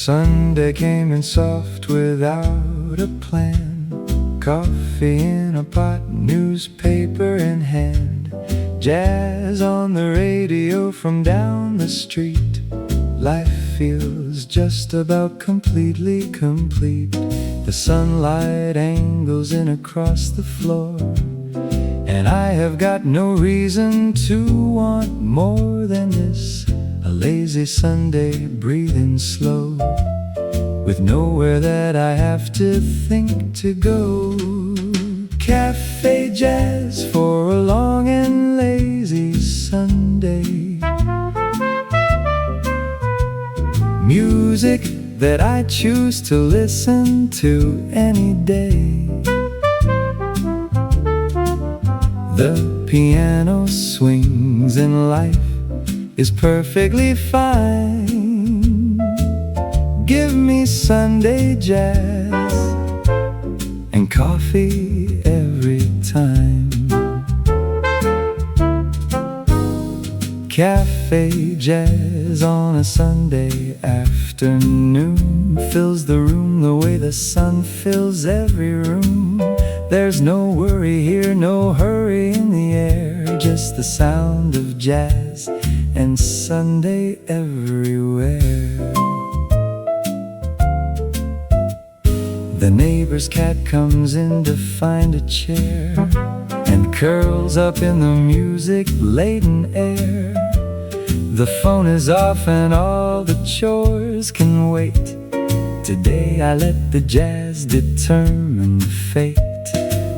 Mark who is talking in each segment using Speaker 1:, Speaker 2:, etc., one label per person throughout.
Speaker 1: Sunday came in soft without a plan. Coffee in a pot, newspaper in hand. Jazz on the radio from down the street. Life feels just about completely complete. The sunlight angles in across the floor, and I have got no reason to want more than this. A lazy Sunday, breathing slow, with nowhere that I have to think to go. Cafe jazz for a long and lazy Sunday. Music that I choose to listen to any day. The piano swings and life is perfectly fine. Give me Sunday jazz and coffee every time. Cafe jazz on a Sunday afternoon fills the room the way the sun fills every room. There's no worry here, no hurry in the air, just the sound of jazz and Sunday everywhere. The neighbor's cat comes in to find a chair and curls up in the music-laden air. The phone is off and all the chores can wait. Today I let the jazz determine the fate.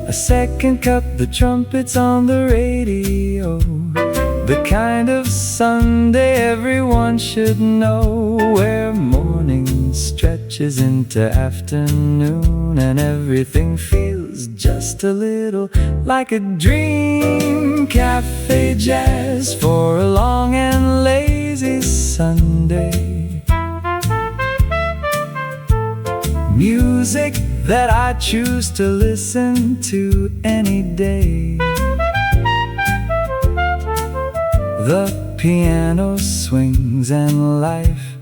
Speaker 1: A second cup, the trumpets on the radio. The kind of Sunday everyone should know, where morning stretches into afternoon and everything feels just a little like a dream. Cafe jazz for a long and lazy Sunday. Music that I choose to listen to any day. The piano swings and life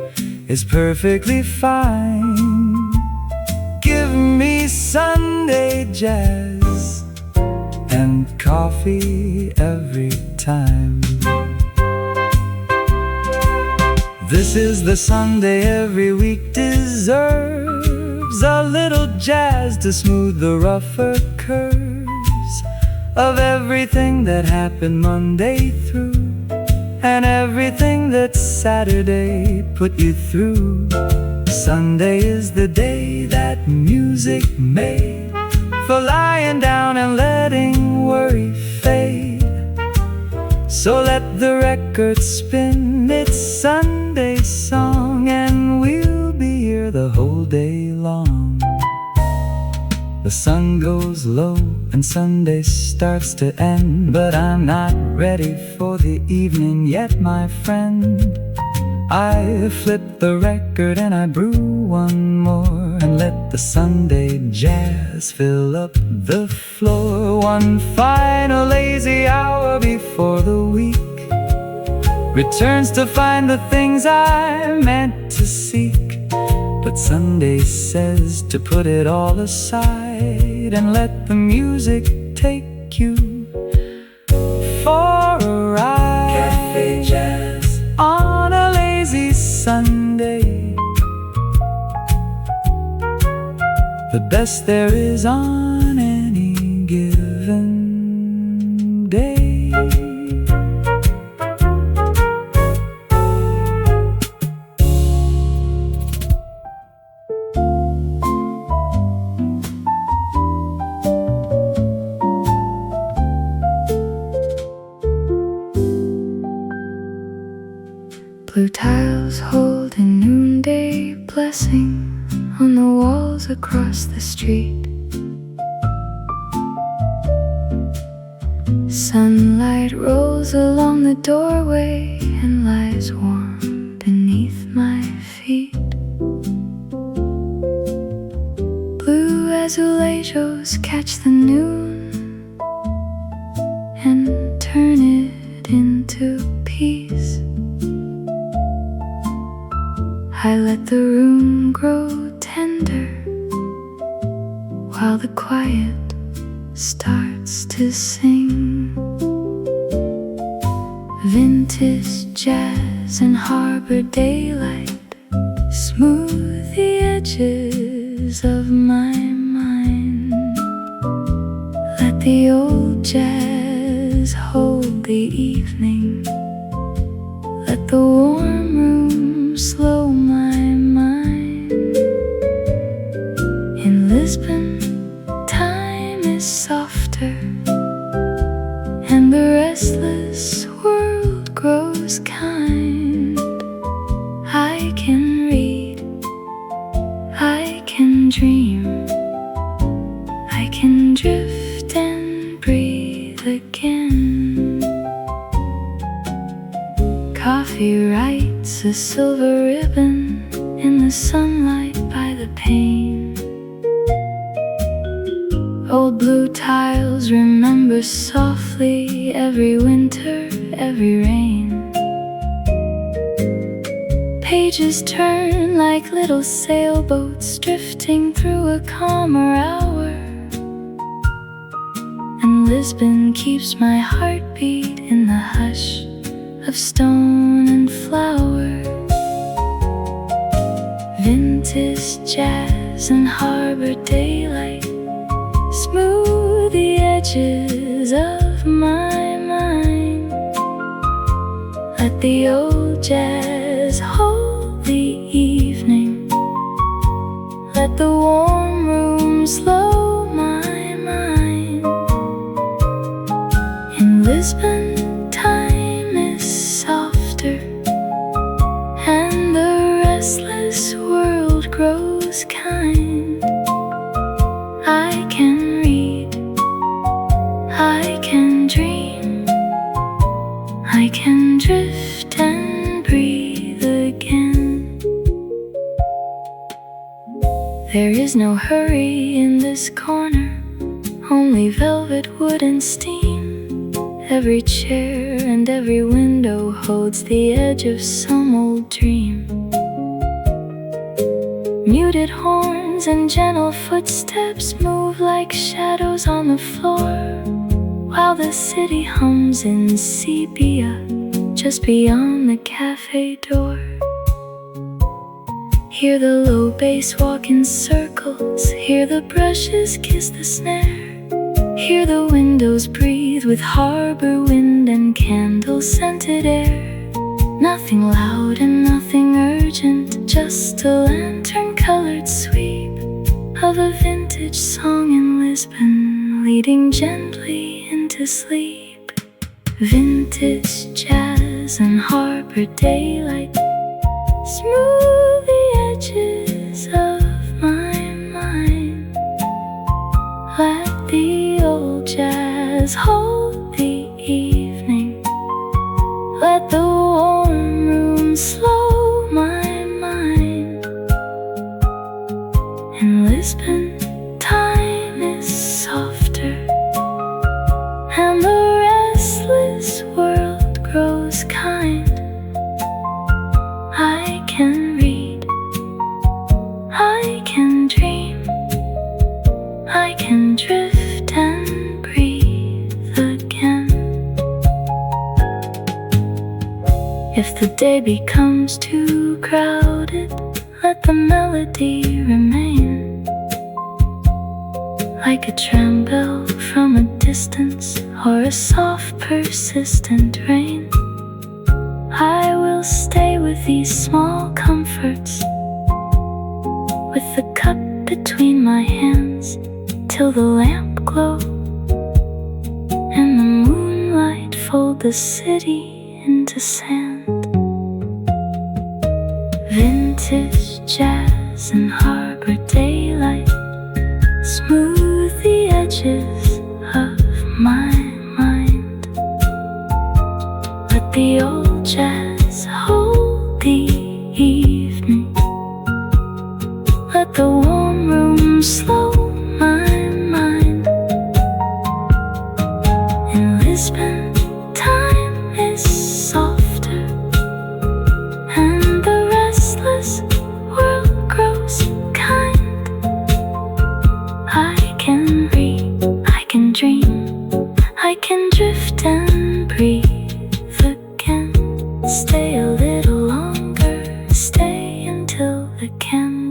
Speaker 1: is perfectly fine. Give me Sunday jazz and coffee every time. This is the Sunday every week deserves. A little jazz to smooth the rougher curves of everything that happened Monday through, and everything that Saturday put you through. Sunday is the day that music made for lying down and letting worry fade. So let the record spin its Sunday song, and we'll be here the whole day long. The sun goes low and Sunday starts to end, but I'm not ready for the evening yet, my friend. I flip the record and I brew one more, and let the Sunday jazz fill up the floor. One final lazy hour before the week returns to find the things I meant to seek. But Sunday says to put it all aside and let the music take you for a ride. Cafe jazz on a lazy Sunday, the best there is on any given day.
Speaker 2: Blue tiles hold a noonday blessing on the walls across the street. Sunlight rolls along the doorway and lies warm beneath my feet. Blue azulejos catch the noon and turn it into peace. I let the room grow tender while the quiet starts to sing. Vintage jazz and harbor daylight smooth the edges of my mind. Let the old jazz hold the evening. Let the warm room slow my mind. In Lisbon, time is softer, and the restless world grows kind. I can read, I can dream, I can drift and breathe again. Coffee writes a silver ribbon in the sunlight by the pane. Old blue tiles remember softly every winter, every rain. Pages turn like little sailboats drifting through a calmer hour. And Lisbon keeps my heartbeat in the hush of stone and flower. Vintage jazz and harbor daylight smooth the edges of my mind. Let the old jazz hold the evening. Let the warm room slow my mind. In Lisbon, time is softer, and the restless world grows kind. I can read, I can dream, I can drift and breathe again. There is no hurry in this corner, only velvet, wood and steam. Every chair and every window holds the edge of some old dream. Muted horns and gentle footsteps move like shadows on the floor, while the city hums in sepia just beyond the cafe door. Hear the low bass walk in circles, hear the brushes kiss the snare. Hear the windows breathe with harbor wind and candle-scented air. Nothing loud and nothing urgent, just a lantern-colored sweep of a vintage song in Lisbon, leading gently into sleep. Vintage jazz and harbor daylight smooth the edges of my mind. Let the old jazz hold the evening. Let the warm room slow my mind. In Lisbon, time is softer, and the restless world grows kind. I can read, I can dream, I can drift and breathe again. If the day becomes too crowded, let the melody remain. Like a tram bell from a distance, or a soft persistent rain. I will stay with these small comforts, with the cup between my hands, till the lamp glow and the moonlight fold the city into sand. Vintage jazz and harbor daylight smooth the edges of my mind. Let the old jazz hold the evening. Let the warm room slow my mind. In Lisbon, time is softer, and the restless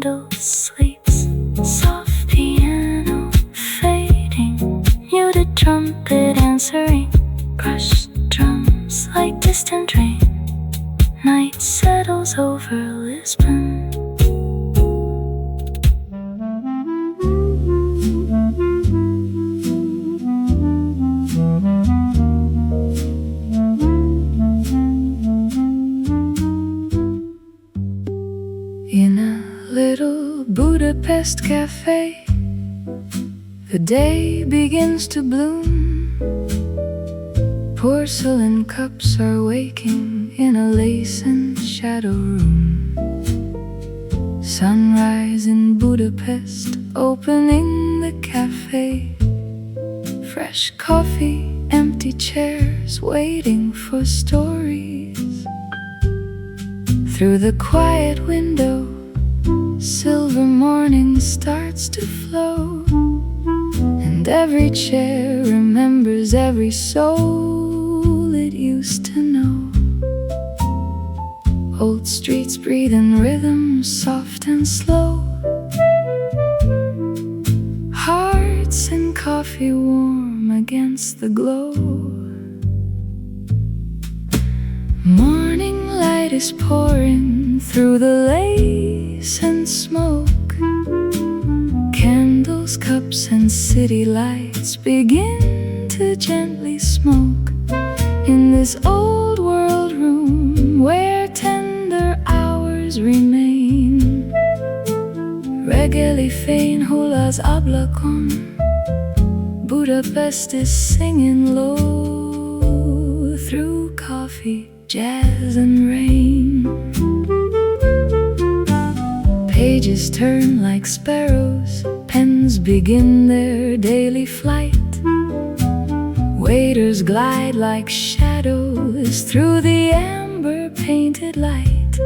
Speaker 2: candle sleeps. Soft piano fading, muted trumpet answering, crushed drums like distant rain. Night settles over Lisbon.
Speaker 1: In a little Budapest cafe, the day begins to bloom. Porcelain cups are waking in a lace and shadow room. Sunrise in Budapest, opening the cafe. Fresh coffee, empty chairs, waiting for stories. Through the quiet window, silver morning starts to flow, and every chair remembers every soul it used to know. Old streets breathe in rhythm, soft and slow. Hearts and coffee warm against the glow. Morning light is pouring through the lace and smoke. Candles, cups, and city lights begin to gently smoke. In this old world room where tender hours remain, reggae fein hulas ablakon. Budapest is singing low through coffee, jazz, and rain. Pages turn like sparrows, pens begin their daily flight. Waiters glide like shadows through the amber-painted light.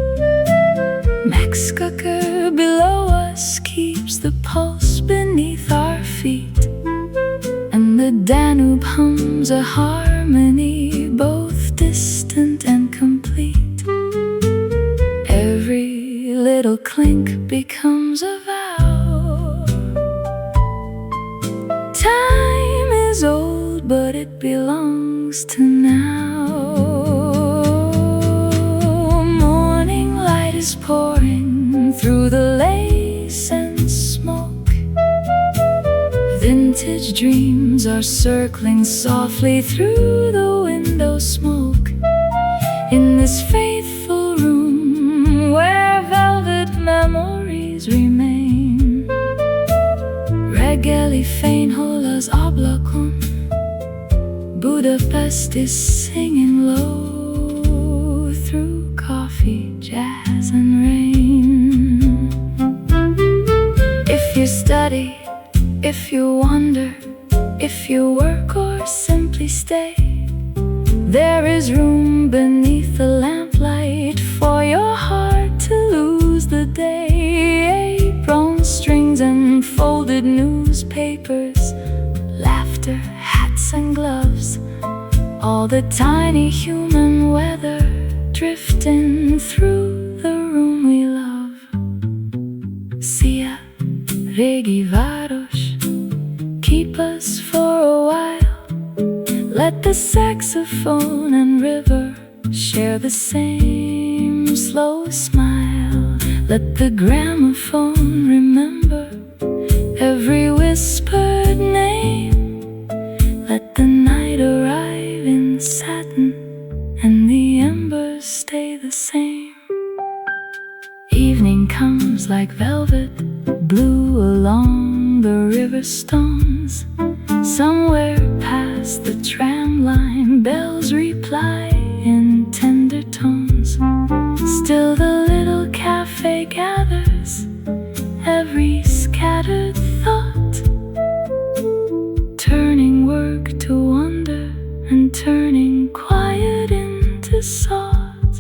Speaker 1: Max Kucker below us keeps the pulse beneath our feet, and the Danube hums a harmony both distant and complete. Every little clink becomes a vow. Time is old, but it belongs to now. Morning light is pouring through the lace and smoke. Vintage dreams are circling softly through the window smoke. In this faithful room where velvet memories remain, reggae fein hulas ablakon. Budapest is singing low through coffee, jazz, and rain. If you study, if you wander, if you work or simply stay, there is room beneath the lamplight for your heart to lose the day. Apron strings and folded newspapers, laughter, hats and gloves, all the tiny human weather drifting through the room we love. Sia, Regi Varos, keep us for a while. Let the saxophone and river share the same slow smile. Let the gramophone remember every whispered name. Let the night arrive in satin and the embers stay the same. Evening comes like velvet, blue along the river stones. Somewhere past the tram line, bells reply in tender tones. Still the little cafe gathers every scattered thought, turning work to wonder and turning quiet into sought.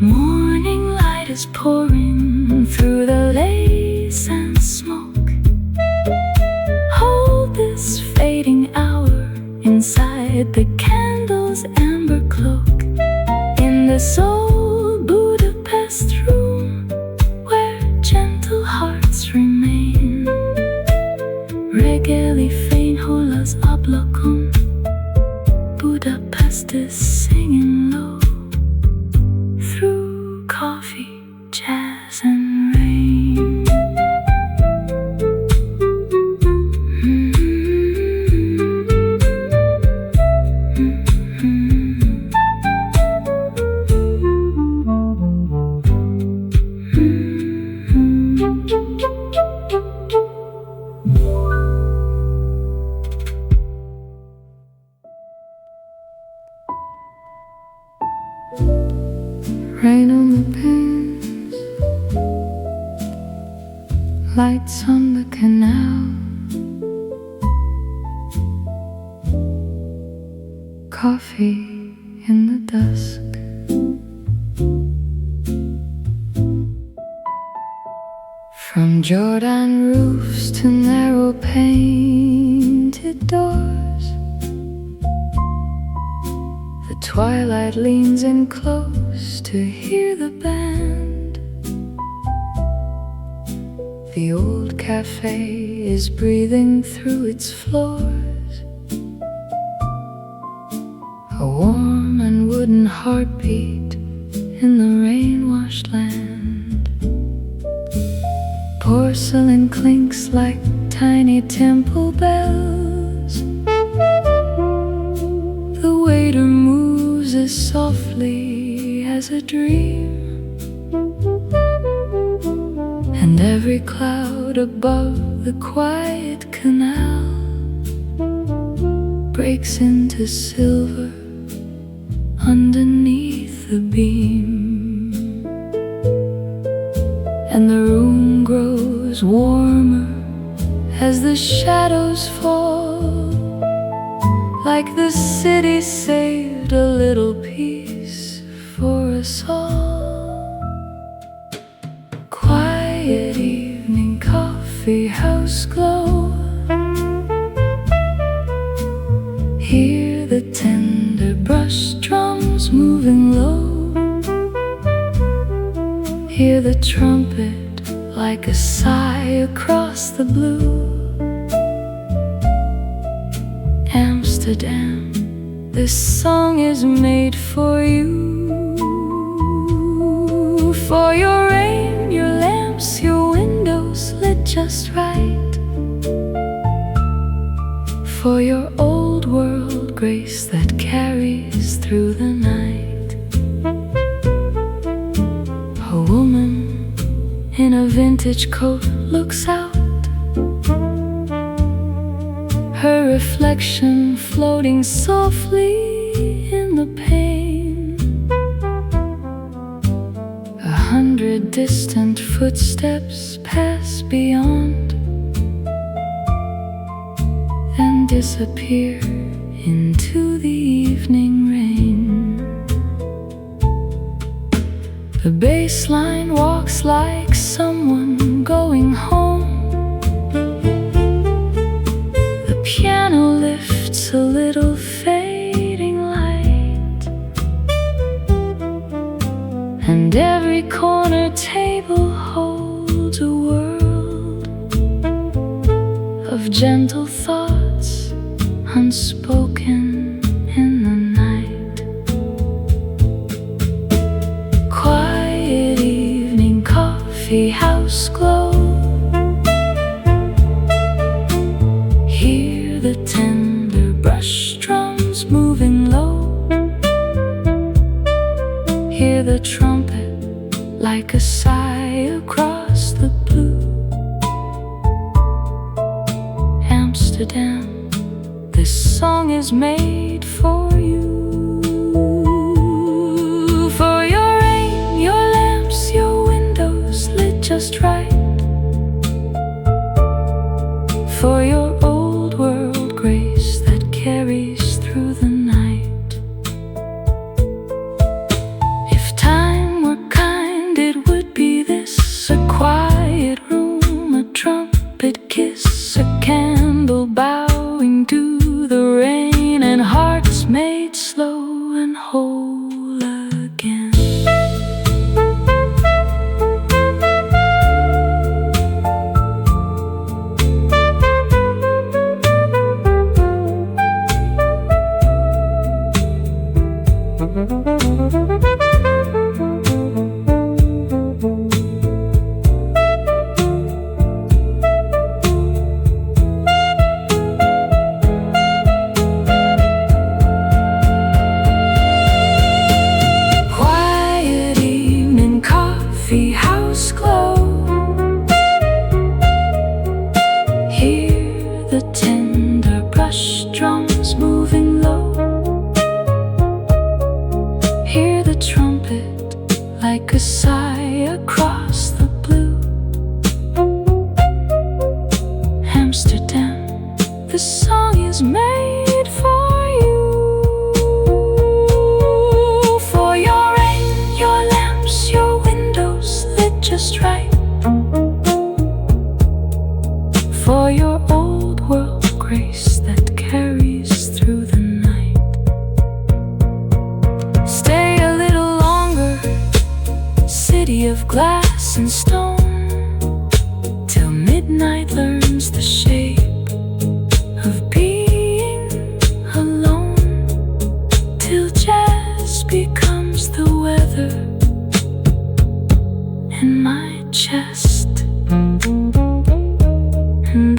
Speaker 1: Morning light is pouring through the lace and smoke. Hold this fading hour inside the candle's amber cloak. In this old Budapest room where gentle
Speaker 2: Angheli fein holas ablakon. Budapest is singing low through coffee, jazz and rain.
Speaker 1: Rain on the panes, lights on the canal, coffee in the dusk. From Jordan roofs to narrow painted doors, the twilight leans in close to hear the band. The old cafe is breathing through its floors, a warm and wooden heartbeat in the rain-washed land. Porcelain clinks like tiny temple bells. The waiter moves as softly as a dream, and every cloud above the quiet canal breaks into silver underneath the beam, and the room grows warmer as the shadows fall, like the city saved a little peace for us all. Quiet evening coffee house glow, hear the tender brush drums moving low, hear the trumpet like a sigh across the blue. Amsterdam, this song is made for you. For your rain, your lamps, your windows lit just right, for your old world grace that carries through the night. A woman in a vintage coat looks out, her reflection floating softly in the pane. 100 distant footsteps pass beyond, then disappear into the evening rain. The bass line walks like someone going home. The piano lifts a little fading light, and every corner table holds a world of gentle thoughts unspoken in the night. Quiet evening coffee house glow, hear the tender brush drums moving low, hear the trumpet like a sigh across the blue. Amsterdam, this song is made for you. For your rain, your lamps, your windows lit just right, for your old world grace that carries through the night. If time were kind, it would be this: a quiet room, a trumpet kiss, a candle bowing to the rain, and hearts made slow and whole again.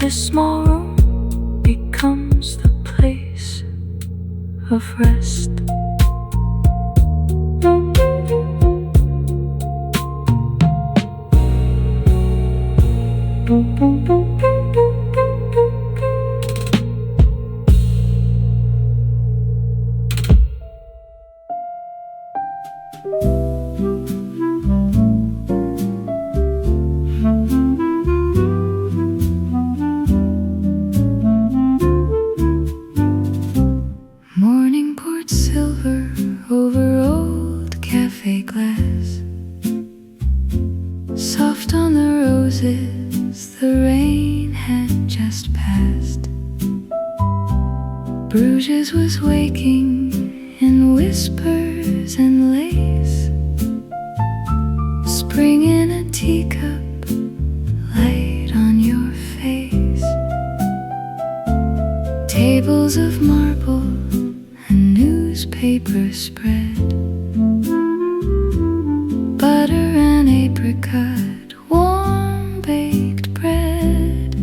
Speaker 2: This small room becomes the place of rest. Morning poured silver over old cafe glass. Soft on the roses, the rain had just passed. Bruges was waking in whispers and lace. Spring in a teacup, light on your face. Tables of marble, a newspaper spread. Butter and apricot, warm baked bread.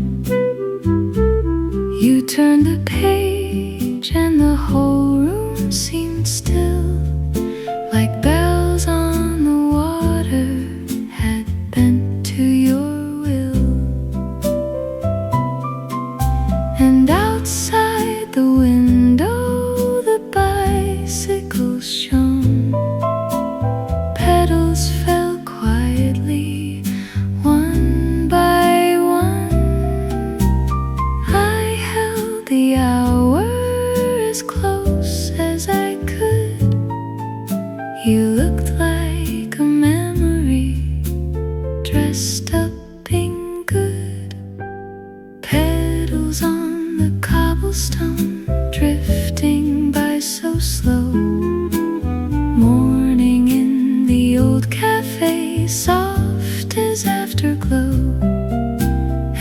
Speaker 2: You turned the page and the whole room seemed still, like bells on the water had bent to your will. And outside the window the bicycles shone. Petals fell quietly, one by one. I held the hour as close as I could. You looked like a memory, dressed up in good. Petals on the cobblestone, drifting by so slow. Morning in the old cafe, soft as afterglow.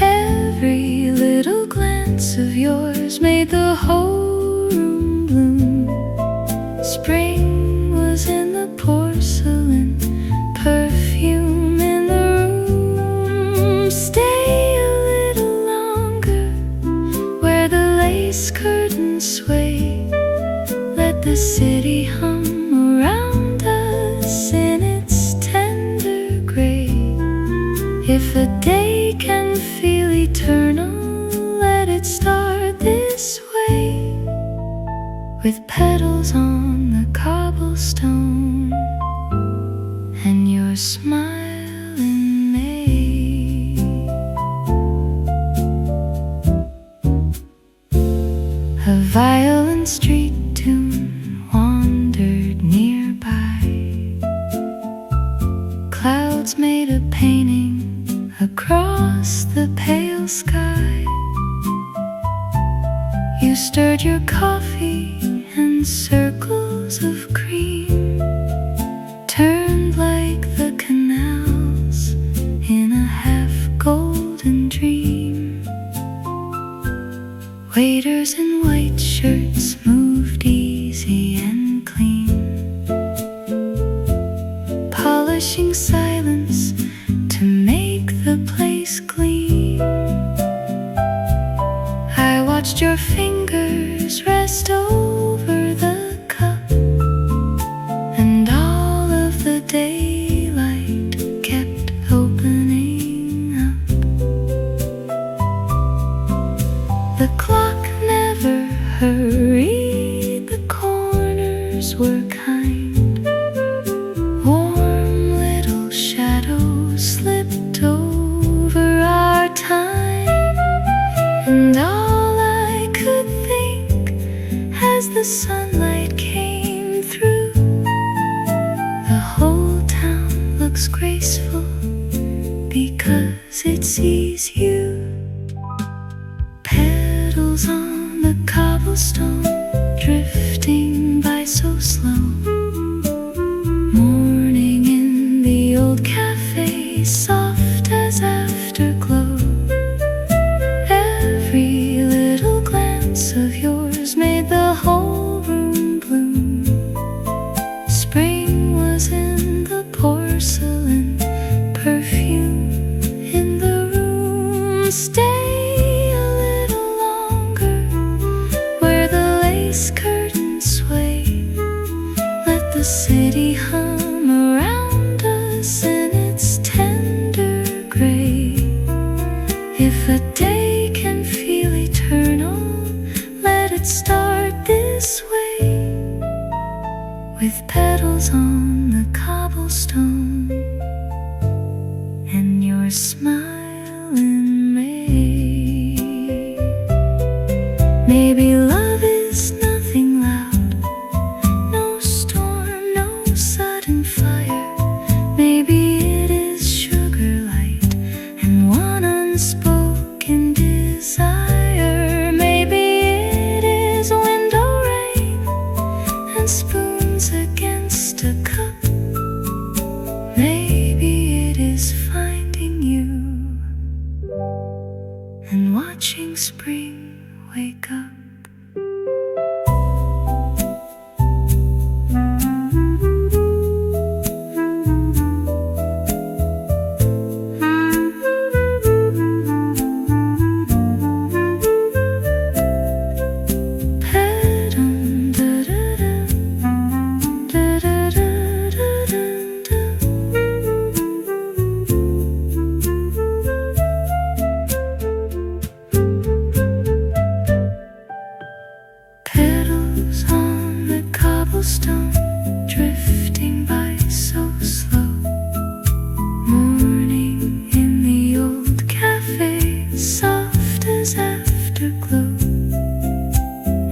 Speaker 2: Every little glance of yours made the whole room bloom. Spring was in the porcelain, perfume in the room. Stay a little longer where the lace curtains sway. Let the city hum around us in its tender gray. If a day can feel eternal, let it start this way, with petals on the cobblestone and your smile in May. A violin street tune wandered nearby. Clouds made a painting across the pale sky. You stirred your coffee and circles of cream turned like the canals in a half-golden dream. Waiters in white shirts moved easy and clean, polishing silence to make the place gleam. I watched your fingers rest over the cup, and all of the daylight kept opening up. The clock never hurried, the corners were kind. Warm little shadows slipped over our time, and all I could think as the sunlight came through, the whole town looks graceful because it sees you. Petals on the cobblestone, drifting by so slow. Morning in the old cafe, soft as afterglow. Every little glance of yours made the whole room bloom. Spring was in the porcelain, perfume in the room. Stay a If a day can feel eternal, let it start this way, with petals on the cobblestone and your smile in May. Maybe love is nothing loud, no storm, no sudden fire. Maybe it is sugar light and one unspoken desire. Maybe it is window rain and spoons against a cup. Maybe it is finding you and watching spring wake up. Petals on the cobblestone, drifting by so slow. Morning in the old cafe, soft as afterglow.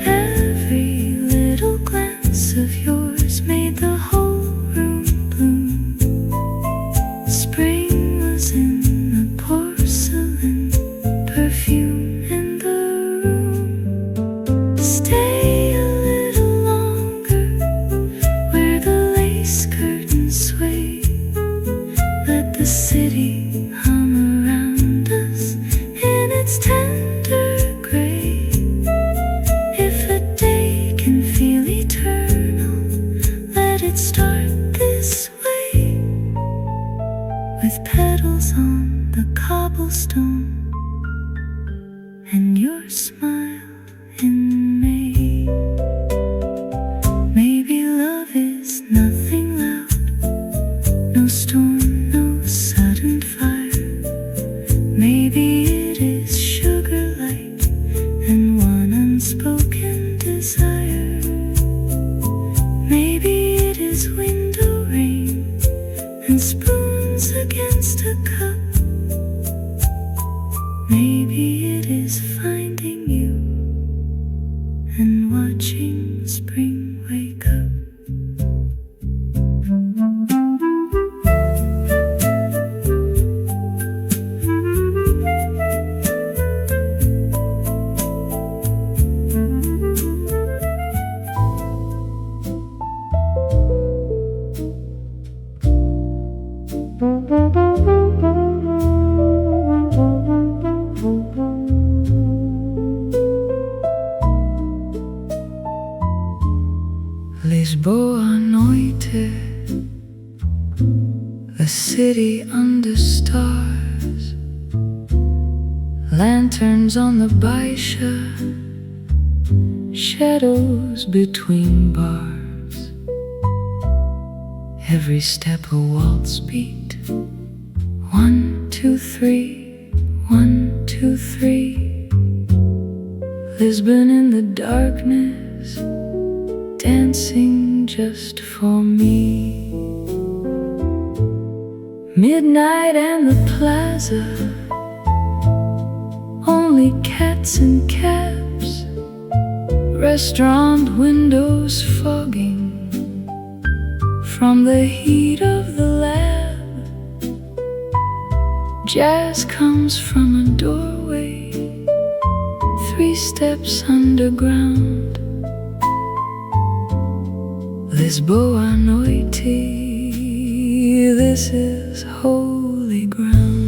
Speaker 2: Every little glance of yours made the whole room bloom. Spring was in the porcelain, perfume in the room. Stay a little longer where the lace curtains sway. Let the city hum around us in its tender gray. If a day can feel eternal, let it start this way, with petals on the cobblestone and your smile in May. Maybe love is nothing loud, no storm, no sudden fire. Maybe it is sugar light and one unspoken desire. Maybe it is window rain and spoons against a cup. Maybe it is finding you and watching spring wake up.
Speaker 1: Lisboa, Noite, a city under stars, lanterns on the Baixa, shadows between bars. Every step a waltz beat. 1, 2, 3, 1, 2, 3. Lisbon in the darkness, dancing just for me. Midnight and the plaza, only cats and cabs, restaurant windows fogging from the heat of the lab. Jazz comes from a doorway, 3 steps underground. Lisboa, Noite, this is holy ground.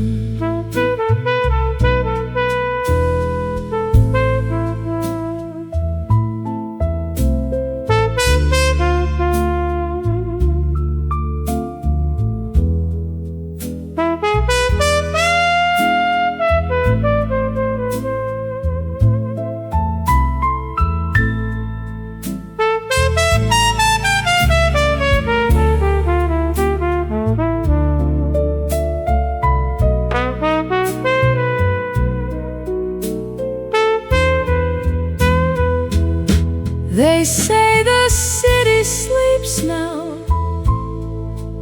Speaker 2: They say the city sleeps now.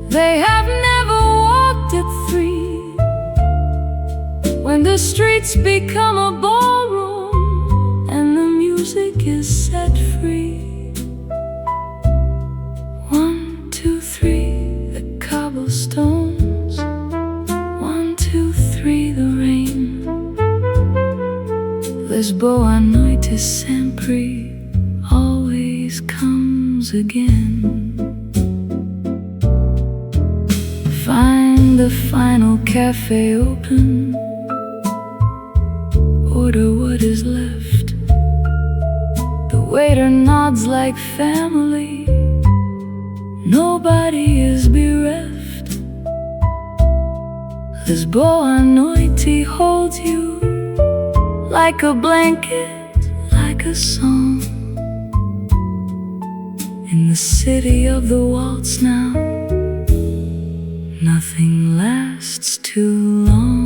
Speaker 2: They have never walked at 3. When the streets become a ballroom and the music is set free. 1, 2, 3, the cobblestones. 1, 2, 3, the rain. Lisboa, Noite sempre, always comes again. Find the final cafe open. Order what is left. The waiter nods like family. Nobody is bereft. Lisboa, Noite holds you like a blanket, like a song. In the city of the waltz now, nothing lasts too long.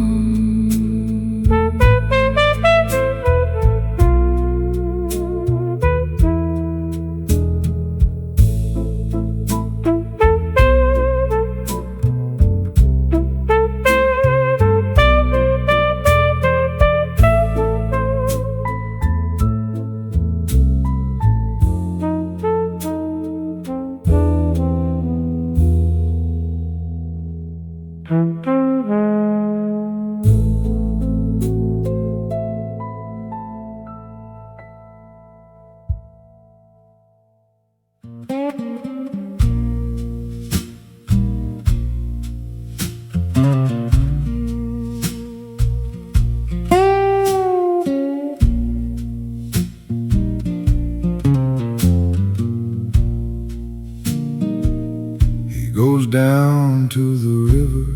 Speaker 1: Goes down to the river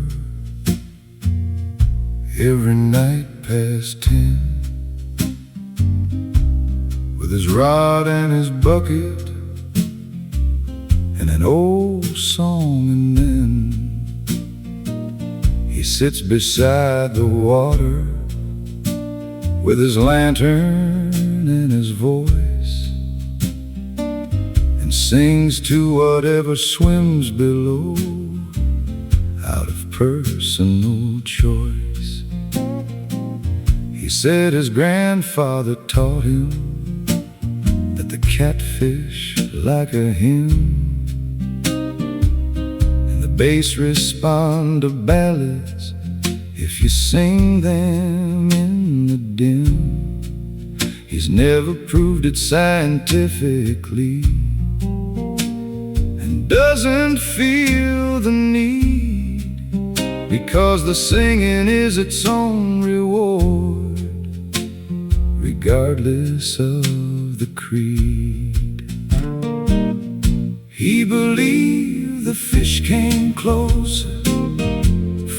Speaker 1: every night past 10 with his rod and his bucket and an old song, and then he sits beside the water with his lantern and his voice, sings to whatever swims below out of personal choice. He said his grandfather taught him that the catfish like a hymn, and the bass respond to ballads if you sing them in the dim. He's never proved it scientifically, doesn't feel the need, because the singing is its own reward, regardless of the creed. He believed the fish came closer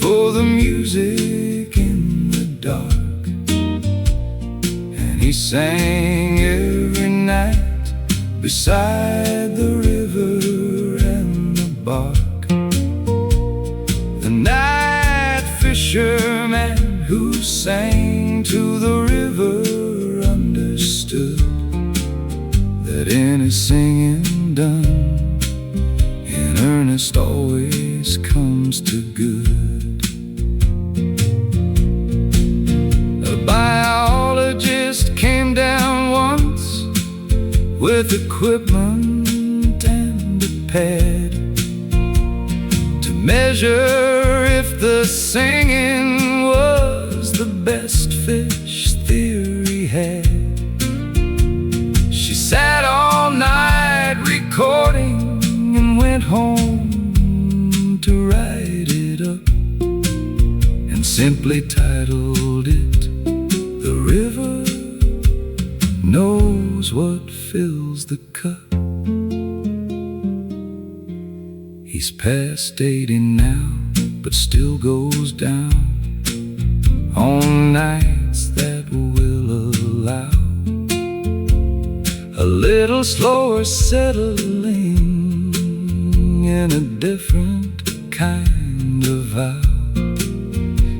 Speaker 1: for the music in the dark, and he sang every night beside the river and the bark. The night fisherman who sang to the river understood that any singing done in earnest always comes to good. A biologist came down once with equipment and a pad to measure if the singing was the best fish theory had. She sat all night recording and went home to write it up, and simply titled it "The River Knows What Fills the Cup." He's past 80 now, but still goes down on nights that will allow a little slower settling in a different kind of vow.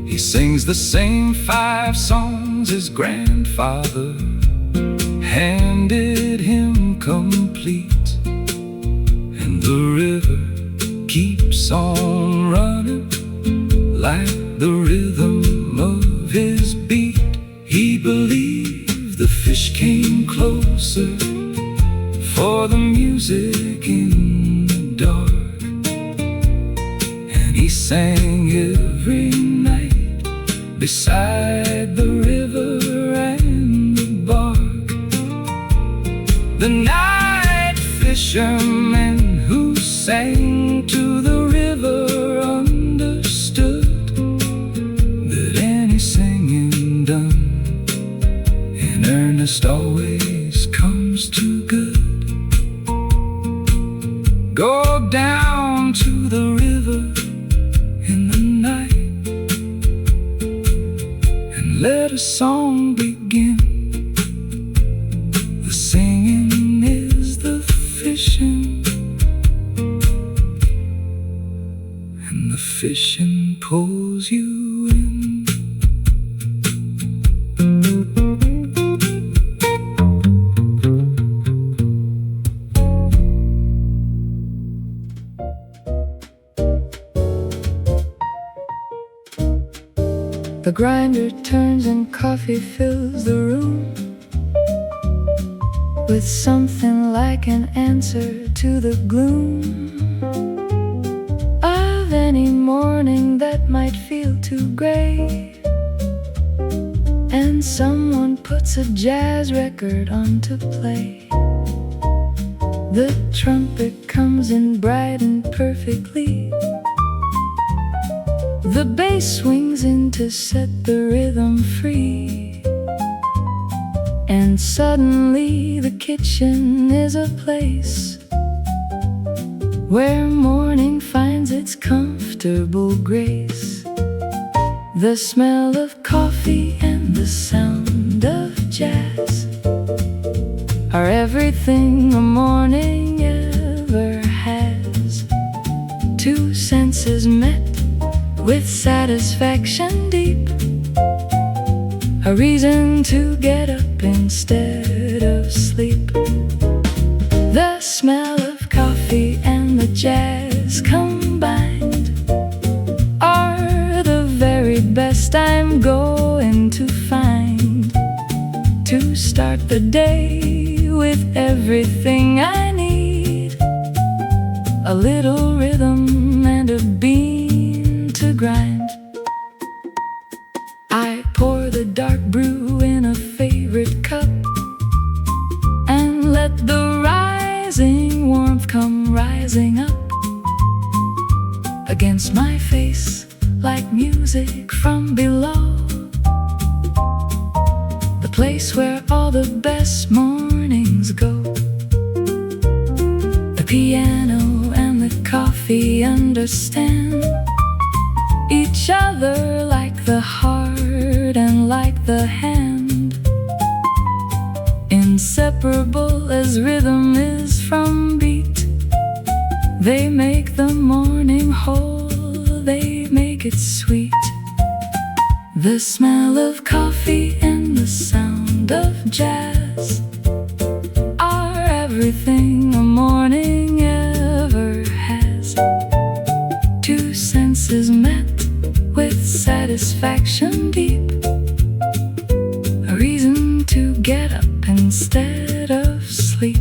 Speaker 1: He sings the same 5 songs his grandfather handed him complete, and the river keeps on running like the rhythm of his beat. He believed the fish came closer for the music in the dark, and he sang every night beside the river and the bark. The night fishermen who sang to the river understood that any singing done in earnest always comes to good. Go down to the river in the night and let a song begin. The singing is the fishing, and the fishing pulls you in.
Speaker 2: The grinder turns and coffee fills the room with something like an answer to the gloom of any morning that might feel too gray. And someone puts a jazz record on to play. The trumpet comes in bright and perfectly. The bass swings in to set the rhythm free, and suddenly the kitchen is a place where morning finds its comfortable grace. The smell of coffee and the sound of jazz are everything a morning ever has. Two senses met with satisfaction deep, a reason to get up instead of sleep. The smell of coffee and the jazz combined are the very best I'm going to find to start the day with everything I need. A little rhythm and a bean to grind. I pour the dark brew in a favorite cup and let the rising warmth come rising up against my face like music from below. The place where all the best mornings go. The piano and the coffee understand each other like the heart and like the hand. Inseparable as rhythm is from beat, they make the morning whole, they make it sweet. The smell of coffee and the sound of jazz are everything a morning ever has. Two senses met with satisfaction deep, a reason to get up instead of sleep.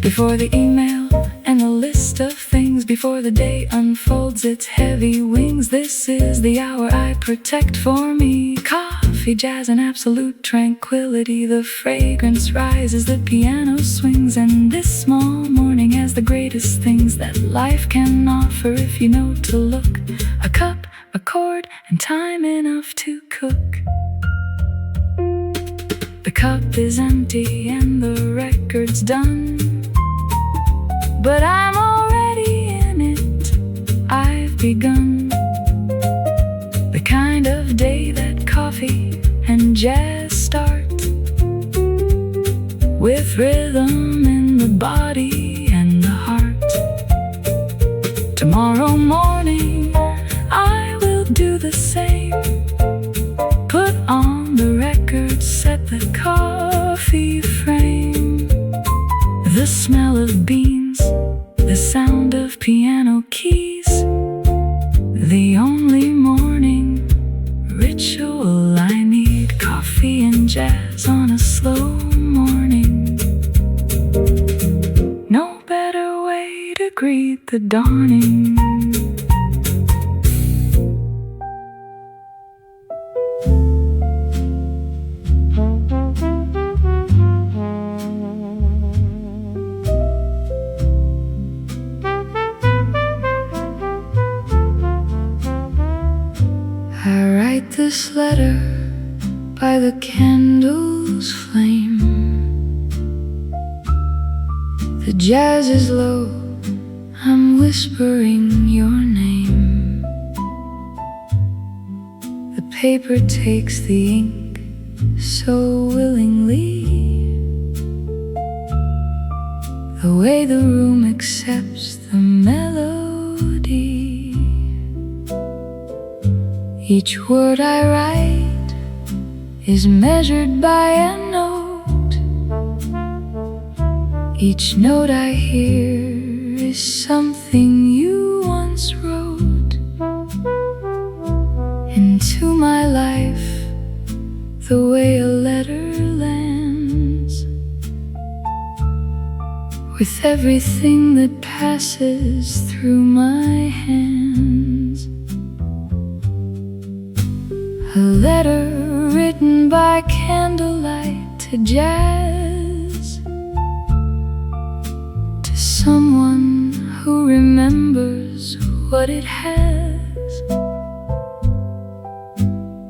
Speaker 2: Before the email and a list of things, before the day unfolds its heavy wings, this is the hour I protect for me. Coffee, jazz, and absolute tranquility. The fragrance rises, the piano swings, and this small morning has the greatest things that life can offer if you know to look. A cup, a chord, and time enough to cook. The cup is empty and the record's done, but I'm already in it, I've begun. The kind of day that coffee and jazz start, with rhythm in the body and the heart. Tomorrow morning I will do the same. Put on the record, set the coffee frame.
Speaker 1: the smell of beans, the sound of piano keys, the only morning ritual I need, coffee and jazz on a slow morning. No better way to greet the dawning. This letter by the candle's flame. The jazz is low, I'm whispering your name. The paper takes the ink so willingly, the way the room accepts the melody. Each word I write is measured by a note. Each note I hear is something you once wrote. Into my life, the way a letter lands, with everything that passes through my hands. A letter written by candlelight to jazz, to someone who remembers what it has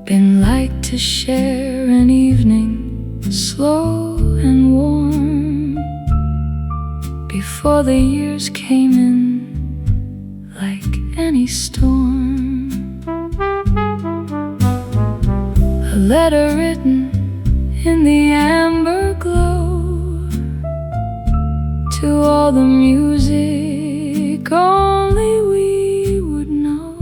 Speaker 1: been like to share an evening slow and warm, before the years came in like any storm. A letter written in the amber glow, to all the music only we would know.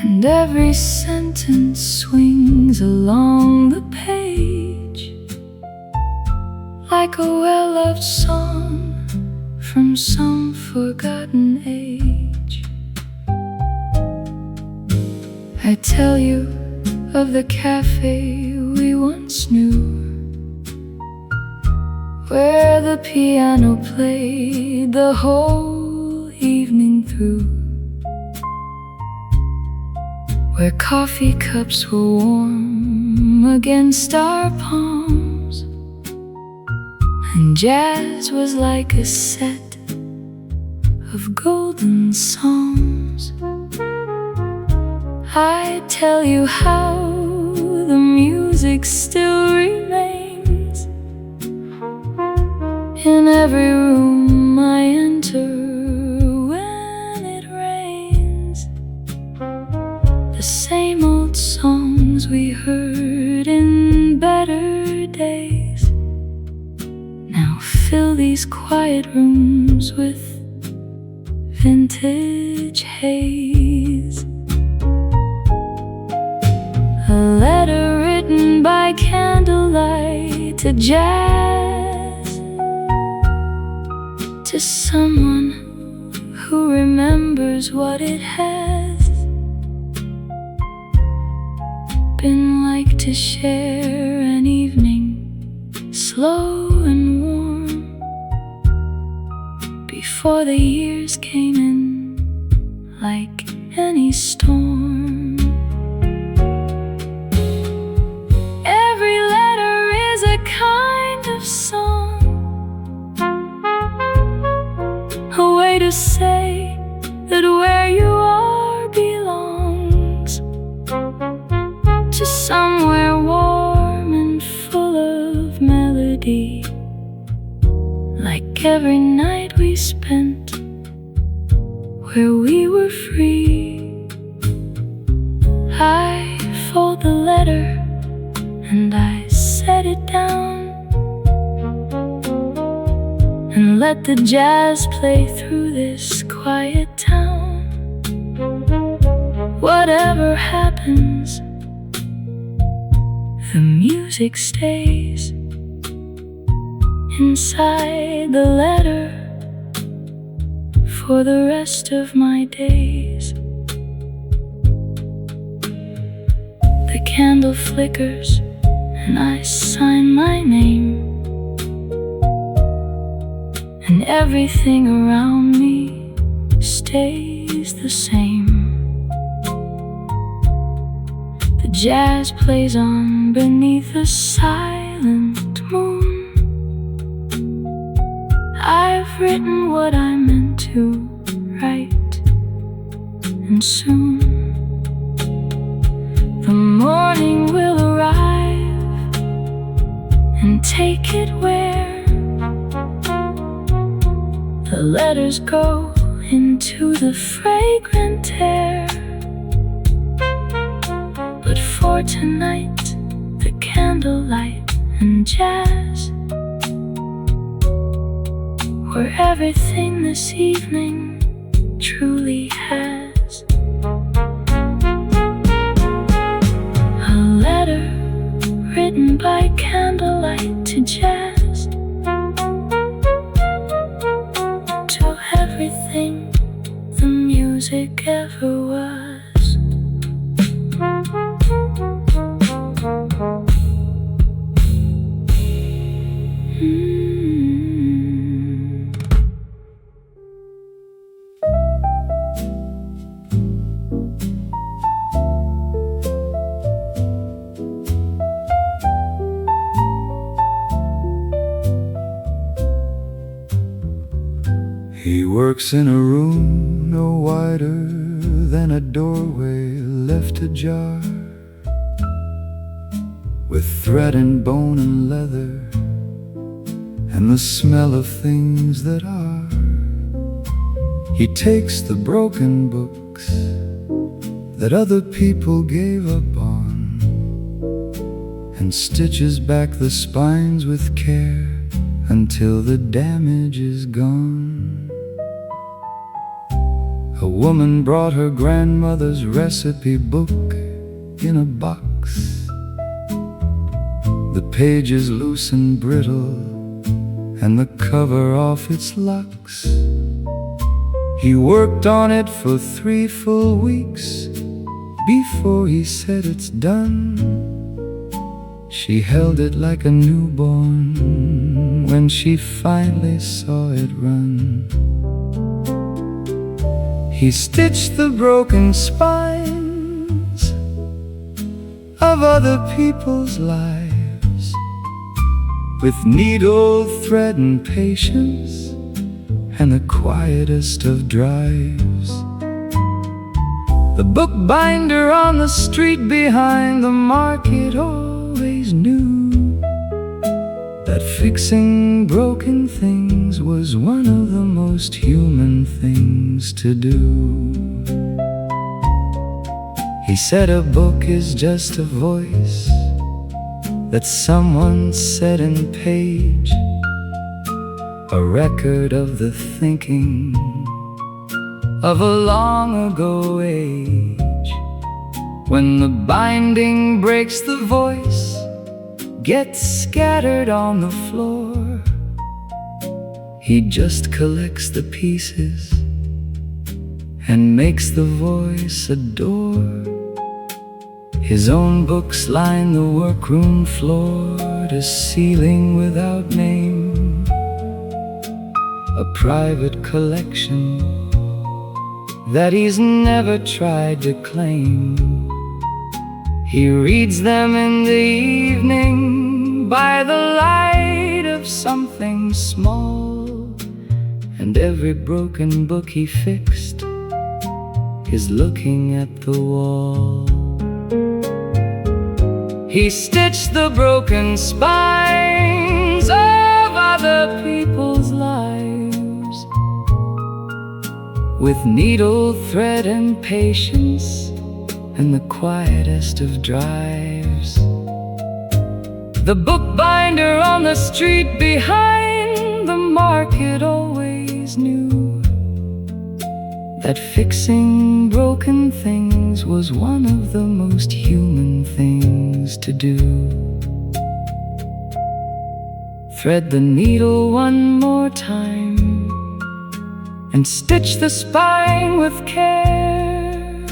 Speaker 1: And every sentence swings along the page like a well-loved song from some forgotten age. I tell you of the cafe we once knew, where the piano played the whole evening through, where coffee cups were warm against our palms, and jazz was like a set of golden songs. I tell you how the music still remains in every room I enter when it rains. The same old songs we heard in better days now fill these quiet rooms with vintage haze. A letter written by candlelight to jazz, to someone who remembers what it has been like to share an evening slow and warm, before the years came in like any storm. Kind of song, a way to say that where you are belongs to somewhere warm and full of melody, like every night we spent where we were free. I fold the letter and I set it down and let the jazz play through this quiet town. Whatever happens, the music stays,
Speaker 2: inside the letter for the rest of my days. The candle flickers and I sign my name, and everything around me stays the same. The jazz plays on beneath a silent moon. I've written what I meant to write, and soon the morning will arrive and take it where the letters go into the fragrant air. But for tonight, the candlelight and jazz were everything this evening truly has. A letter written by candlelight to jazz, to everything the music ever was.
Speaker 1: He works in a room no wider than a doorway left ajar, with thread and bone and leather and the smell of things that are. He takes the broken books that other people gave up on and stitches back the spines with care until the damage is gone. A woman brought her grandmother's recipe book in a box. The pages loose and brittle, and the cover off its locks. He worked on it for 3 full weeks before he said it's done. She held it like a newborn when she finally saw it run. He stitched the broken spines of other people's lives with needle, thread, and patience, and the quietest of drives. The bookbinder on the street behind the market always knew that fixing broken things was one of the most human things to do. He said a book is just a voice that someone said in page, a record of the thinking of a long ago age. When the binding breaks, the voice gets scattered on the floor. He just collects the pieces and makes the voice adore. His own books line the workroom floor to ceiling without name, a private collection that he's never tried to claim. He reads them in the evening by the light of something small, and every broken book he fixed is looking at the wall. He stitched the broken spines of other people's lives with needle, thread, and patience, and the quietest of drives. The bookbinder on the street behind the market always knew that fixing broken things was one of the most human things to do. Thread the needle one more time and stitch the spine with care.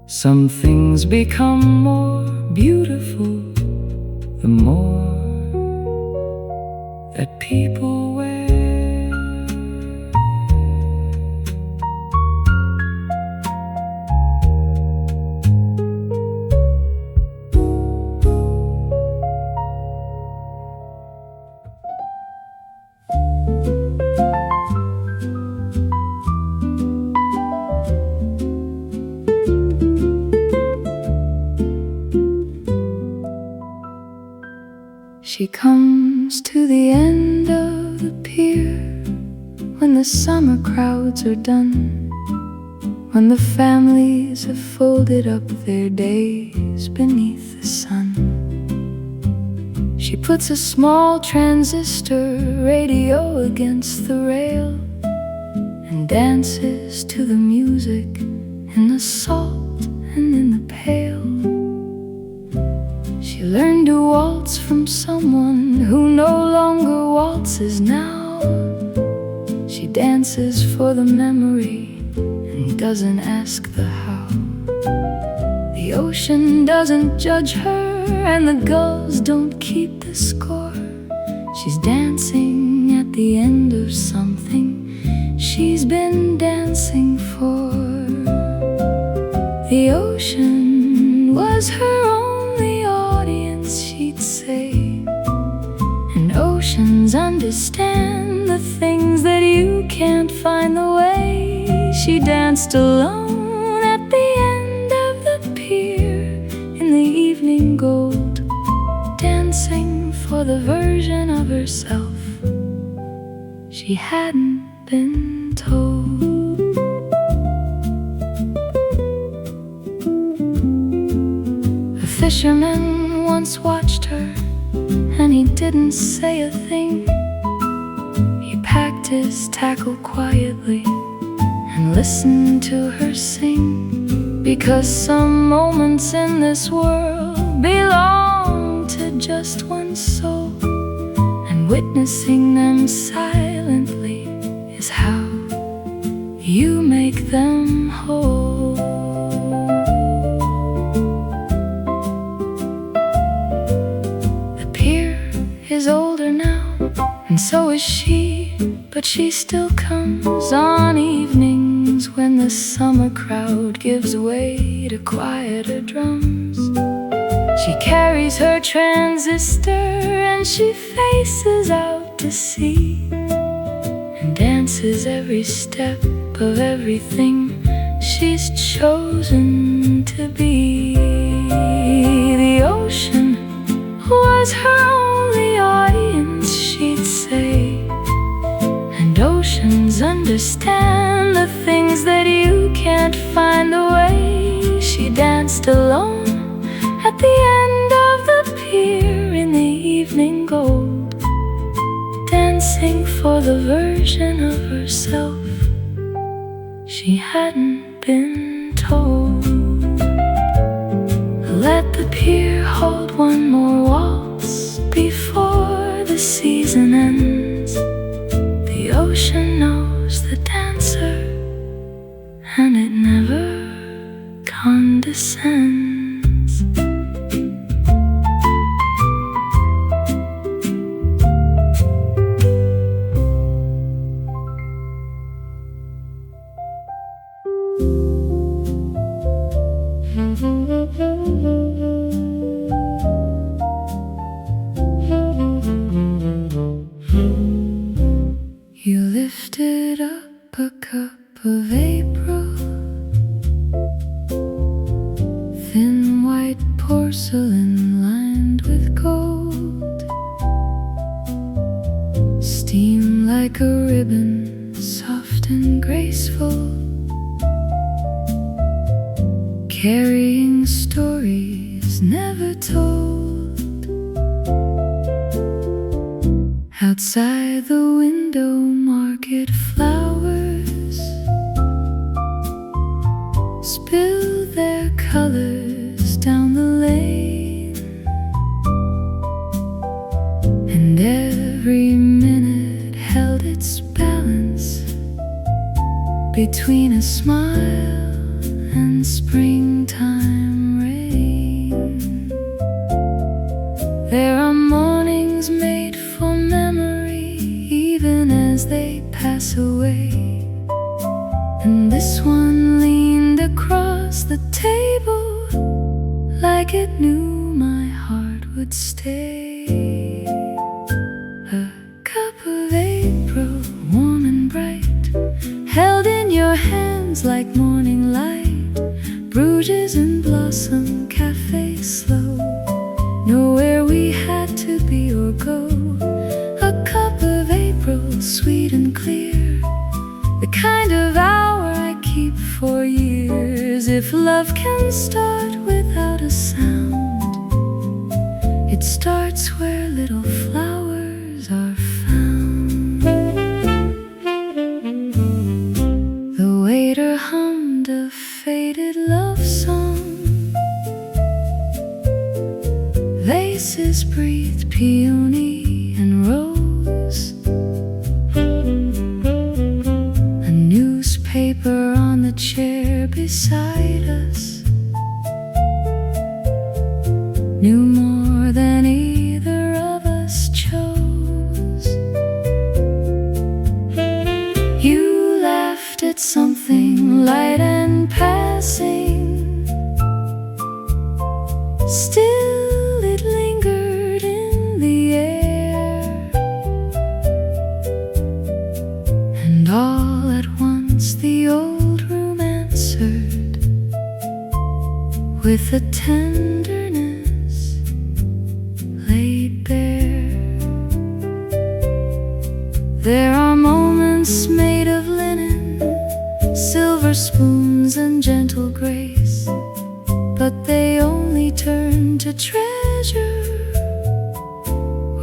Speaker 1: Some things become more beautiful the more that people wear. She comes to the end of the pier when the summer crowds are done, when the families have folded up their days beneath the sun. She puts a small transistor radio against the rail and dances to the music in the salt and in the pail. She learned to waltz from someone who no longer waltzes now. She dances for the memory and doesn't ask the how. The ocean doesn't judge her and the gulls don't keep the score. She's dancing at the end of something she's been dancing for. The ocean was her only audience, she'd say, and oceans understand the things that you can't find the way. She danced alone at the end of the pier in the evening gold, dancing for the version of herself she hadn't been told. A fisherman once watched her and he didn't say a thing. He packed his tackle quietly and listened to her sing, because some moments in this world belong to just one soul, and witnessing them silently is how you make them whole. The pier is older now, and so is she, but she still comes on evenings when the summer crowd gives way to quieter drums. She carries her transistor and she faces out to sea and dances every step of everything she's chosen to be. The ocean was her only audience, she'd say, and oceans understand the things that you can't find the way. She danced alone at the end of the pier in the evening gold, dancing for the version of herself she hadn't been told. Let the pier hold one more waltz before the season ends. The ocean knows the dancer and it never condescends. You lifted up a cup of April, thin white porcelain lined with gold, steam like a ribbon, soft and graceful, carrying stories never told. Outside the window, market flowers spill their colors down the lane.
Speaker 2: and springtime rain. There are mornings made for memory, even as they pass away. And this one leaned across the table like it knew my heart would stay. A cup of April, warm and bright, held in your hands like morning light. Bruges and blossom, cafe slow, nowhere we had to be or go. A cup of April, sweet and clear, the kind of hour I keep for years. If love can start without a sound, it starts where little flowers are found. The waiter hummed a faded love song. Vases breathed peony and rose. A newspaper on the chair beside us knew more than either of us chose. You laughed at something light and passing. Still it lingered in the air. And all at once the old room answered with a tenderness laid bare. There are moments made of linen, silver spoons and gentle grace, but they only turn to treasure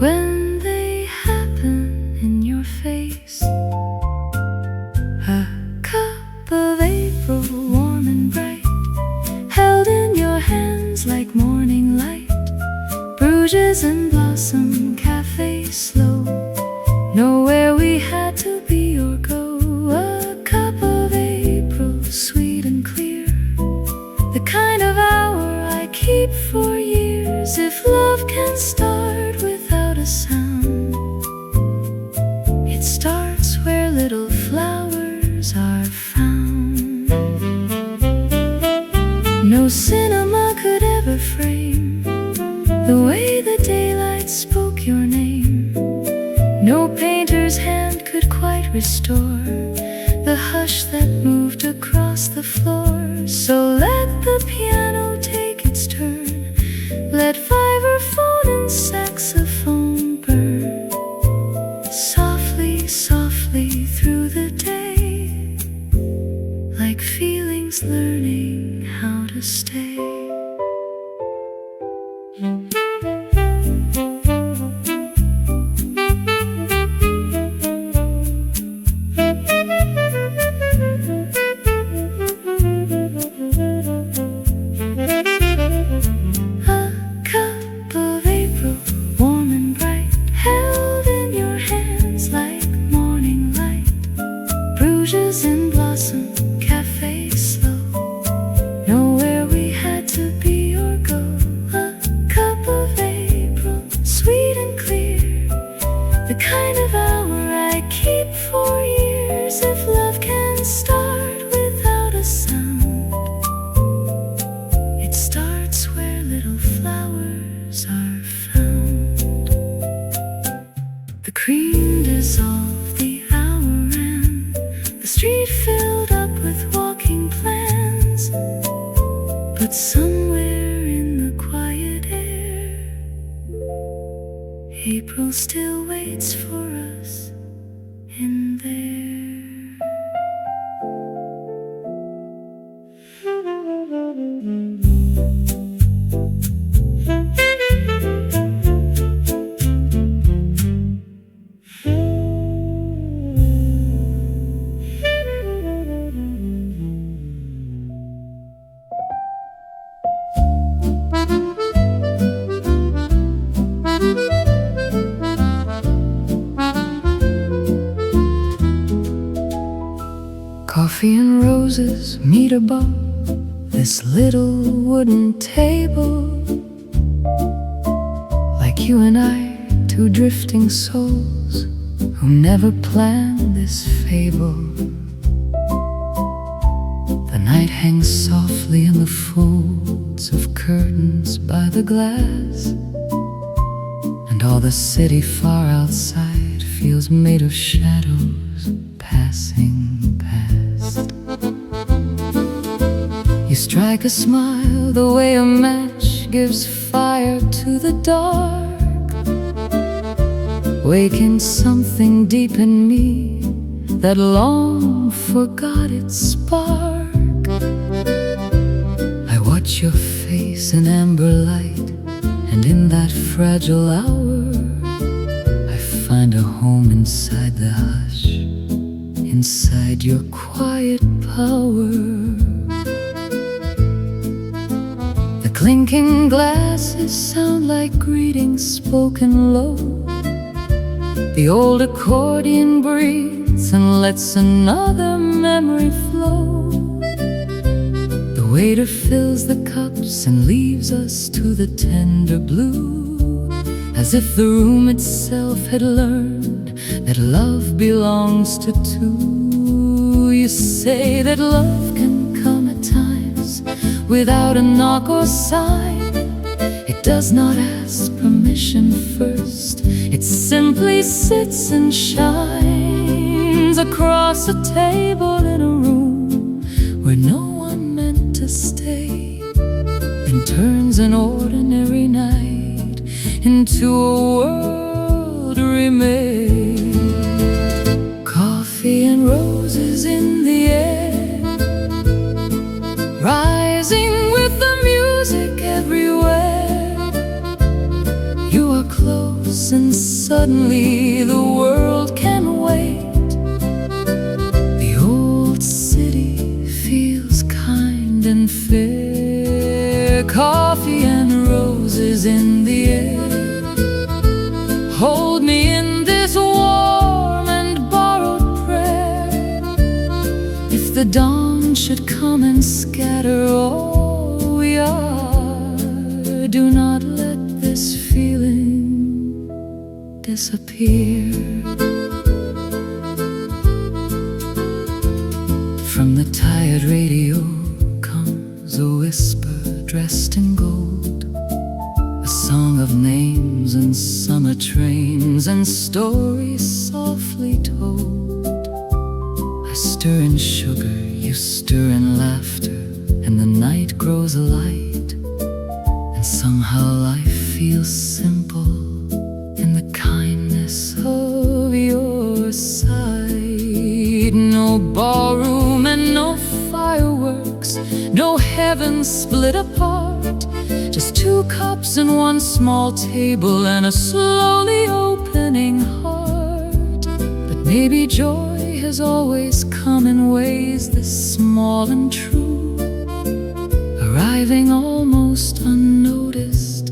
Speaker 2: when they happen in your face. A cup of April, warm and bright, held in your hands like morning light. Bruges and blossom, cafe slow, nowhere we had to be or go. A cup of April, sweet and clear, the kind of hour I keep for years. If love can start without a sound, it starts where little flowers are found. No cinema could ever frame the way the daylight spoke your name. No painter's hand could quite restore the hush that moved across the floor. So let the piano take its turn, let vibraphone and saxophone burn softly, softly through the day, like feelings learning how to stay. April still waits for us in there. Coffee and roses meet above
Speaker 1: this little wooden table, like you and I, two drifting souls who never planned this fable. The night hangs softly in the folds of curtains by the glass, and all the city far outside feels made of shadows passing past. You strike a smile the way a match gives fire to the dark, waking something deep in me that long forgot its spark. I watch your face in amber light, and in that fragile hour I find a home inside the hush, inside your quiet power. The clinking glasses sound like greetings spoken low. The old accordion breathes and lets another memory flow. The waiter fills the cups and leaves us to the tender blue, as if the room itself had learned that love belongs to two. You say that love can come at times without a knock or sign. It does not ask permission first, it simply sits and shines across a table in a room where no one meant to stay, and turns an ordinary night into a world remade. Coffee and roses in the air, rising with the music everywhere. You are close and suddenly the world can wait. The old city feels kind and fair. Coffee and roses in the air, hold me in this warm and borrowed prayer. If the dawn should come and scatter all we are, do not let this feeling disappear. From the tired radio comes a whisper dressed in gold, a song of names and summer trains and stories softly told. I stir in sugar, you stir in laughter, and the night grows light, and somehow life feels simple in the kindness of your side. No ballroom and no fireworks, no heaven split apart, just two cups and one small table and a slowly opening heart. But maybe joy has always come in ways this small and true, arriving almost unnoticed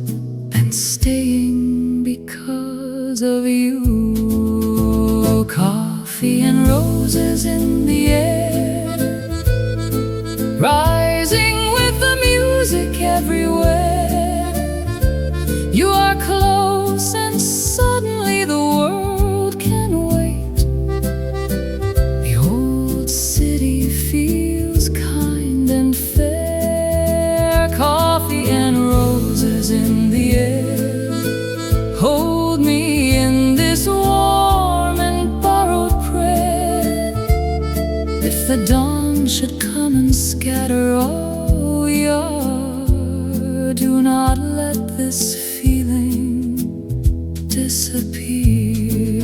Speaker 1: and staying because of you. Coffee and roses in the air, rising with the music everywhere. You are close and suddenly the world can wait. The old city feels kind and fair. Coffee and roses in the air, hold me in this warm and borrowed prayer. If the dawn should come and scatter all we are, do not let this feeling disappear.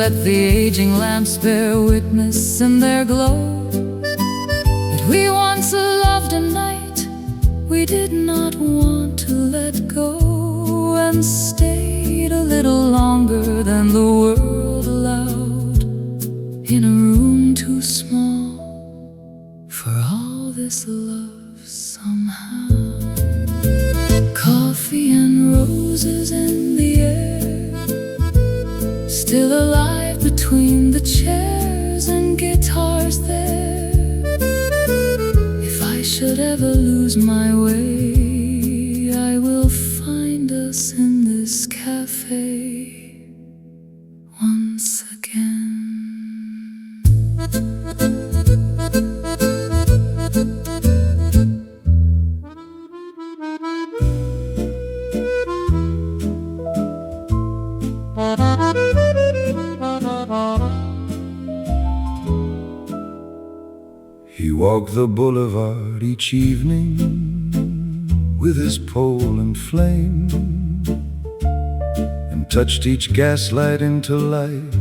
Speaker 1: Let the aging lamps bear witness in their glow that we once loved a night we did not want to let go, and stayed a little longer than the world allowed, in a room too small for all this love somehow. Coffee and roses in the air, still alive between the chairs and guitars there. If I
Speaker 2: should ever lose my way, I will find us in this cafe once again.
Speaker 1: He walked the boulevard each evening with his pole and flame, and touched each gaslight into life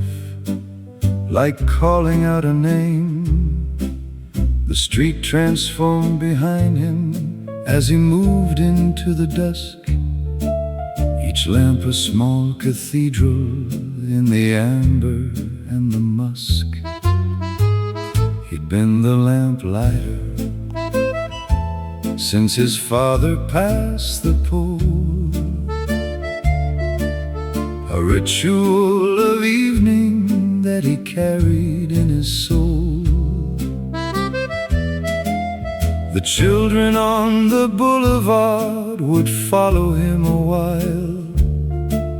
Speaker 1: like calling out a name. The street transformed behind him as he moved into the dusk, each lamp a small cathedral in the amber and the musk. He'd been the lamplighter since his father passed the pole, a ritual of evening that he carried in his soul. The children on the boulevard would follow him a while,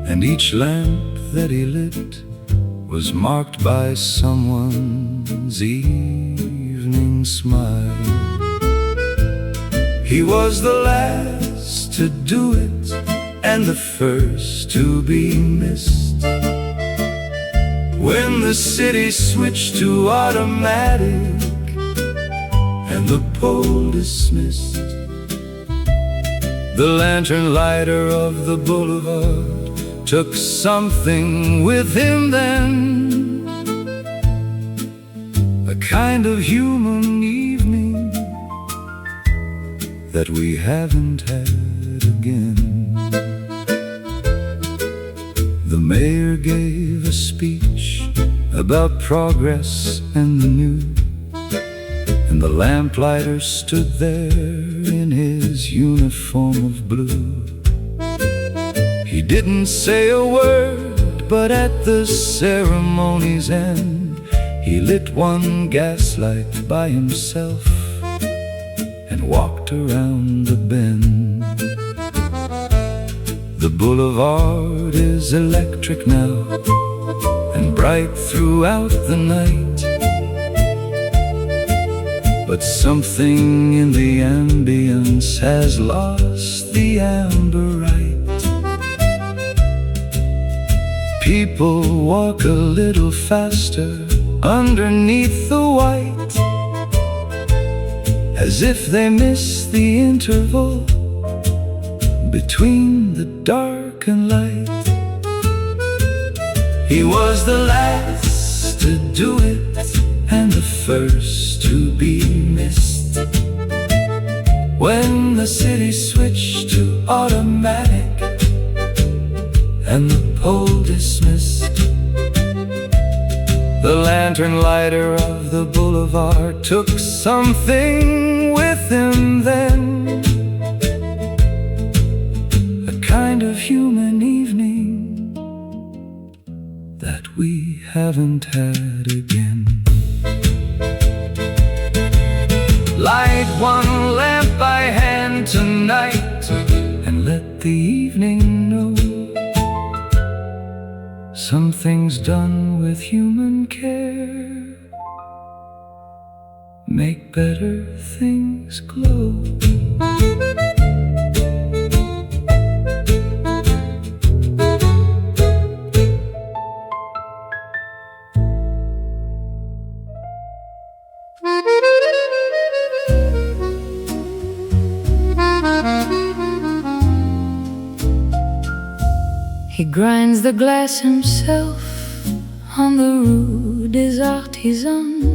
Speaker 1: and each lamp that he lit was marked by someone's evening smile. He was the last to do it and the first to be missed. When the city switched to automatic and the pole dismissed, the lantern lighter of the boulevard took something with him then, a kind of human evening that we haven't had again. The mayor gave a speech about progress and the new, and the lamplighter stood there in his uniform of blue. He didn't say a word, but at the ceremony's end, he lit one gaslight by himself and walked around the bend. The boulevard is electric now and bright throughout the night, but something in the ambience has lost the amberite. People walk a little faster underneath the white, as if they miss the interval between the dark and light. He was the last to do it and the first to be missed. When the city switched to automatic and the pole dismissed, the lantern lighter of the boulevard took something with him then, a kind of human evening that we haven't had again. Light one lamp by hand tonight and let the evening know some things done with human care make better things glow.
Speaker 2: He grinds the glass himself on the Rue des Artisans,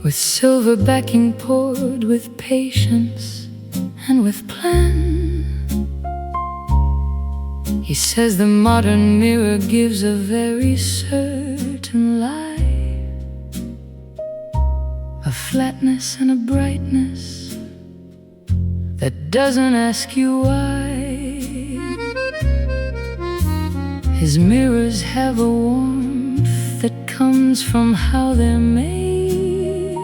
Speaker 2: with silver backing poured with patience and with plan. He says the modern mirror gives a very certain light, a flatness and a brightness that doesn't ask you why. His mirrors have a warmth that comes from how they're made,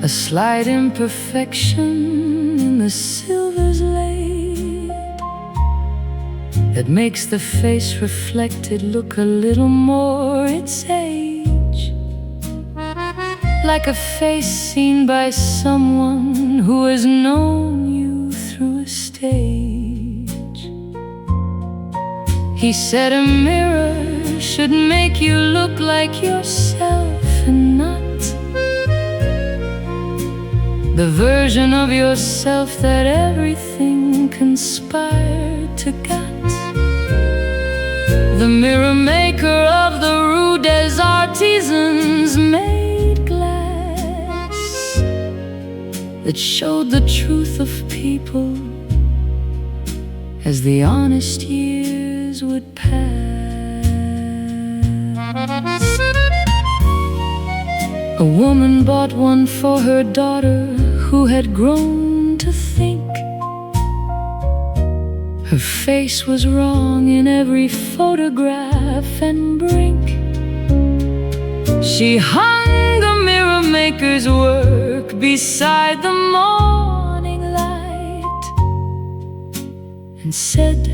Speaker 1: a slight imperfection in the silver's laid, that makes the face reflected look a little more its age, like a face seen by someone who has known you through a stage. He said a mirror should make you look like yourself and not the version of yourself that everything conspired to gut. The mirror maker of the rude as artisans made glass that showed the truth of people as the honest years would pass. A woman bought one for her daughter who had grown to think her face was wrong in every photograph and brink. She hung the mirror maker's work beside the morning light and said,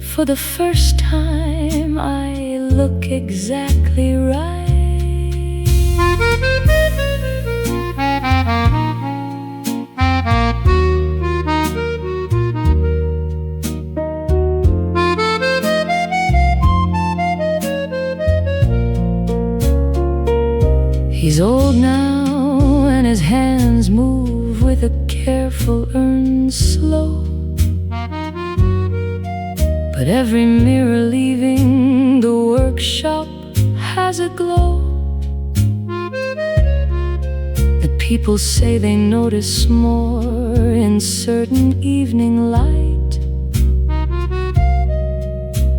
Speaker 1: for the first time I look exactly right. He's old now and his hands move with a careful earned slow, but every mirror leaving the workshop has a glow that people say they notice more in certain evening light,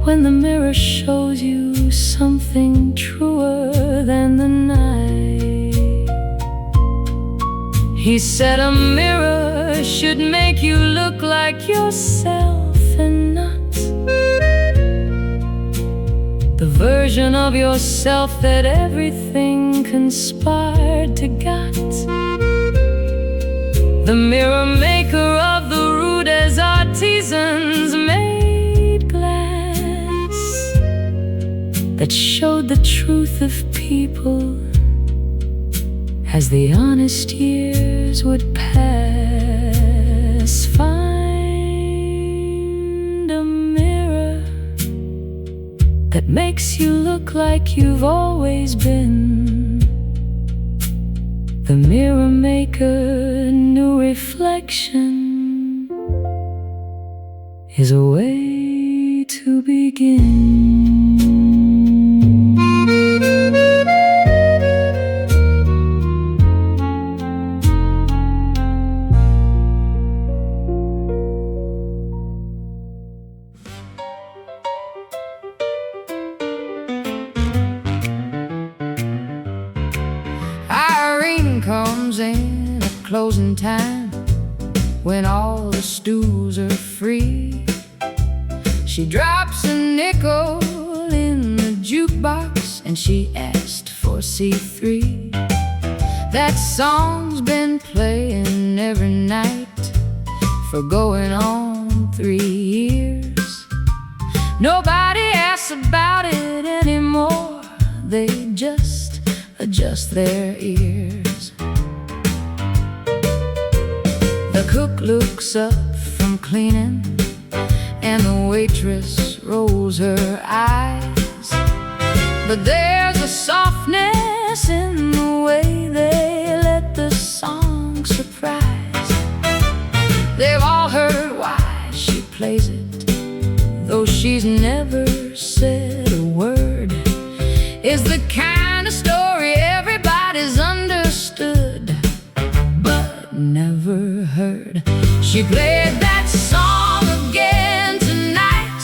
Speaker 1: when the mirror shows you something truer than the night. He said a mirror should make you look like yourself and not the version of yourself that everything conspired to gut. The mirror maker of the rude as artisans made glass that showed the truth of people as the honest years would pass. Find a mirror that makes you look like you've always been. The mirror maker, new reflection is a way to begin. Comes in at closing time when all the stools are free. She drops a nickel in the jukebox and she asked for C3. That song's been playing every night for going on 3 years. Nobody asks about it anymore, they just adjust their ears. The cook looks up from cleaning and the waitress rolls her eyes, but there's a softness in the way they let the song surprise. They've all heard why she plays it, though she's never said a word. Is the kind of story everybody's understood but never heard. She played that song again tonight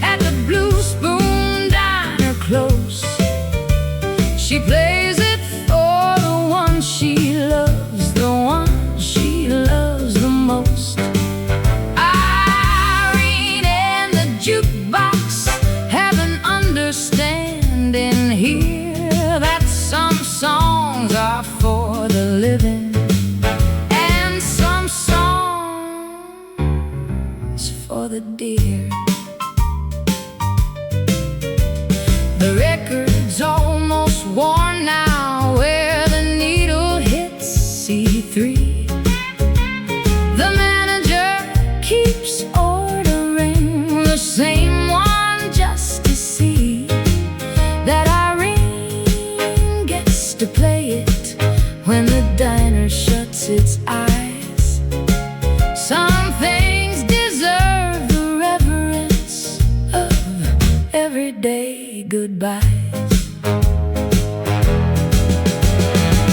Speaker 1: at the Blue Spoon Diner close. She plays it for the one she loves, the one she loves the most. Irene and the jukebox have an understanding here that some songs are for the living
Speaker 2: when the diner shuts its eyes. Some things deserve the reverence of everyday goodbyes.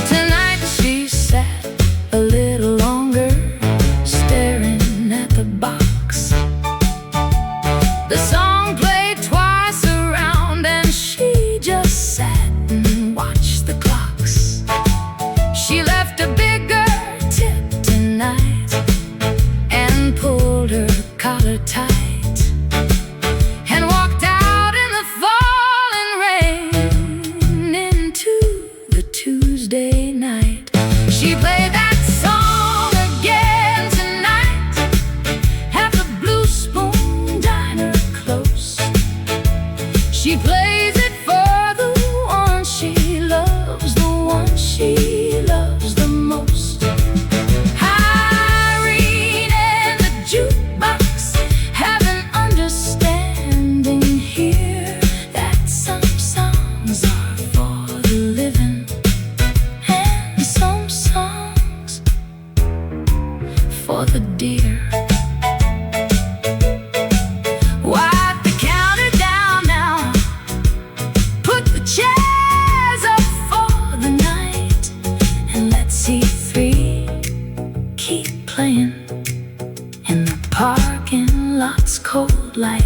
Speaker 2: Tonight she sat a little longer, staring at the box. The song played twice around and she just sat and watched the clocks. She left a bigger tip tonight and pulled her collar tight and walked out in the falling rain into the Tuesday night. She played that song again tonight at the Blue Spoon Diner close. She plays it for the one she loves, the one she loves the most. Irene and the jukebox have an understanding here that some songs are for the living and some songs for the dear. Wipe the counter down now, put the chairs up for the night, and let's see three keep playing in the parking lot's cold light.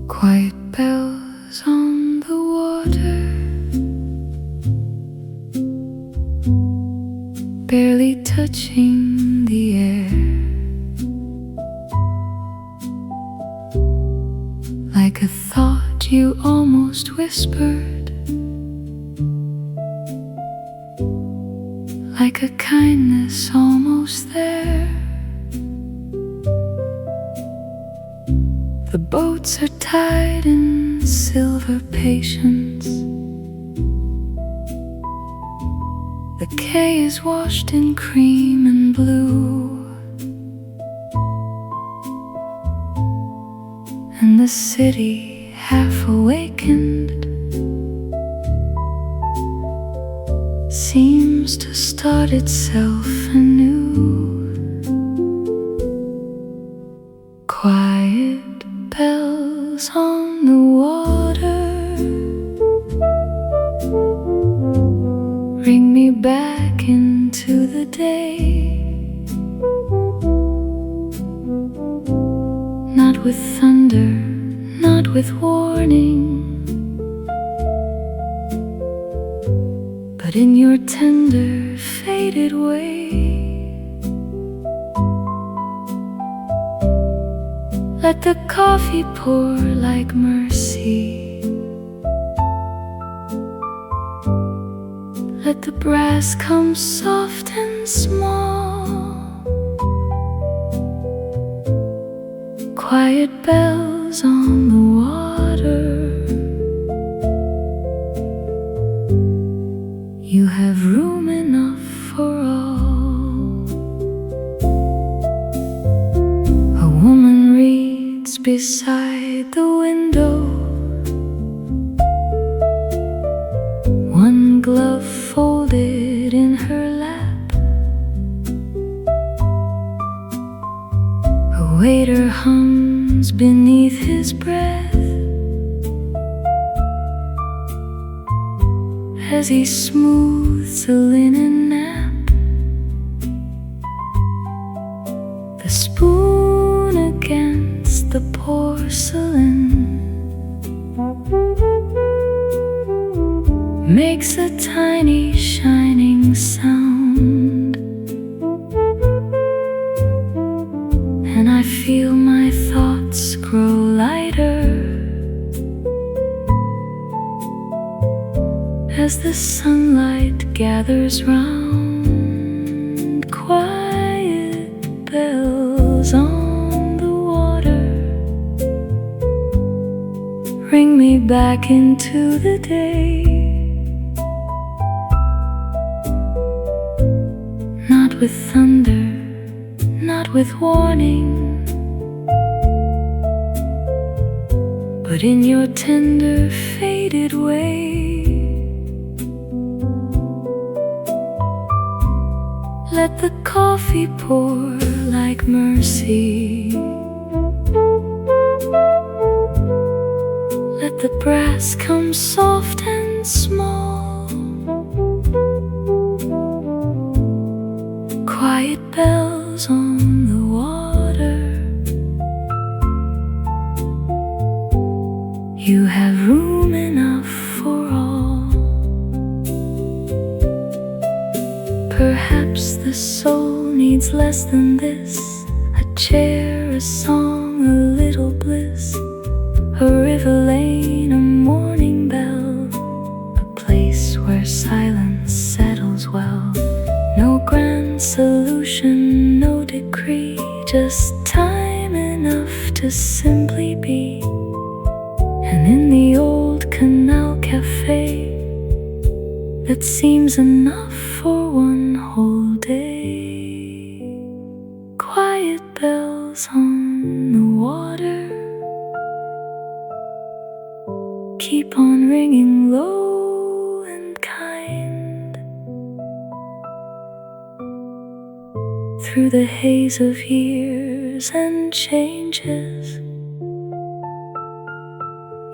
Speaker 2: Quiet bells on the water, barely touching the air, like a thought you almost whispered, like a kindness almost there. The boats are tied in silver patience. The quay is washed in cream and blue, and the city half awakened seems to start itself anew. Quiet bells on the water, bring me back into the day. Not with thunder, not with warning, but in your tender, faded way. Let the coffee pour like mercy. Let the brass come soft and small. Quiet bells on the water, you have room enough for all. A woman reads beside the window, one glove folded in her lap. A waiter hums beneath his breath as he smooths a linen nap. The spoon against the porcelain makes a tiny shining sound, and I feel my thoughts grow lighter as the sunlight gathers round. Quiet bells on the water, bring me back into the day. Not with thunder, not with warning, but in your tender, faded way. Let the coffee pour like mercy. Let the brass come soft and small. Quiet bells on the water. You have room enough for all. Perhaps the soul needs less than this. A chair, a song, a little bliss. A river lane, a morning bell. A place where silence settles well. No grand solution, no decree. Just time enough to simply be. And in the old canal cafe, that seems enough for one whole day. Quiet bells on the water keep on ringing low and kind. Through the haze of years and changes,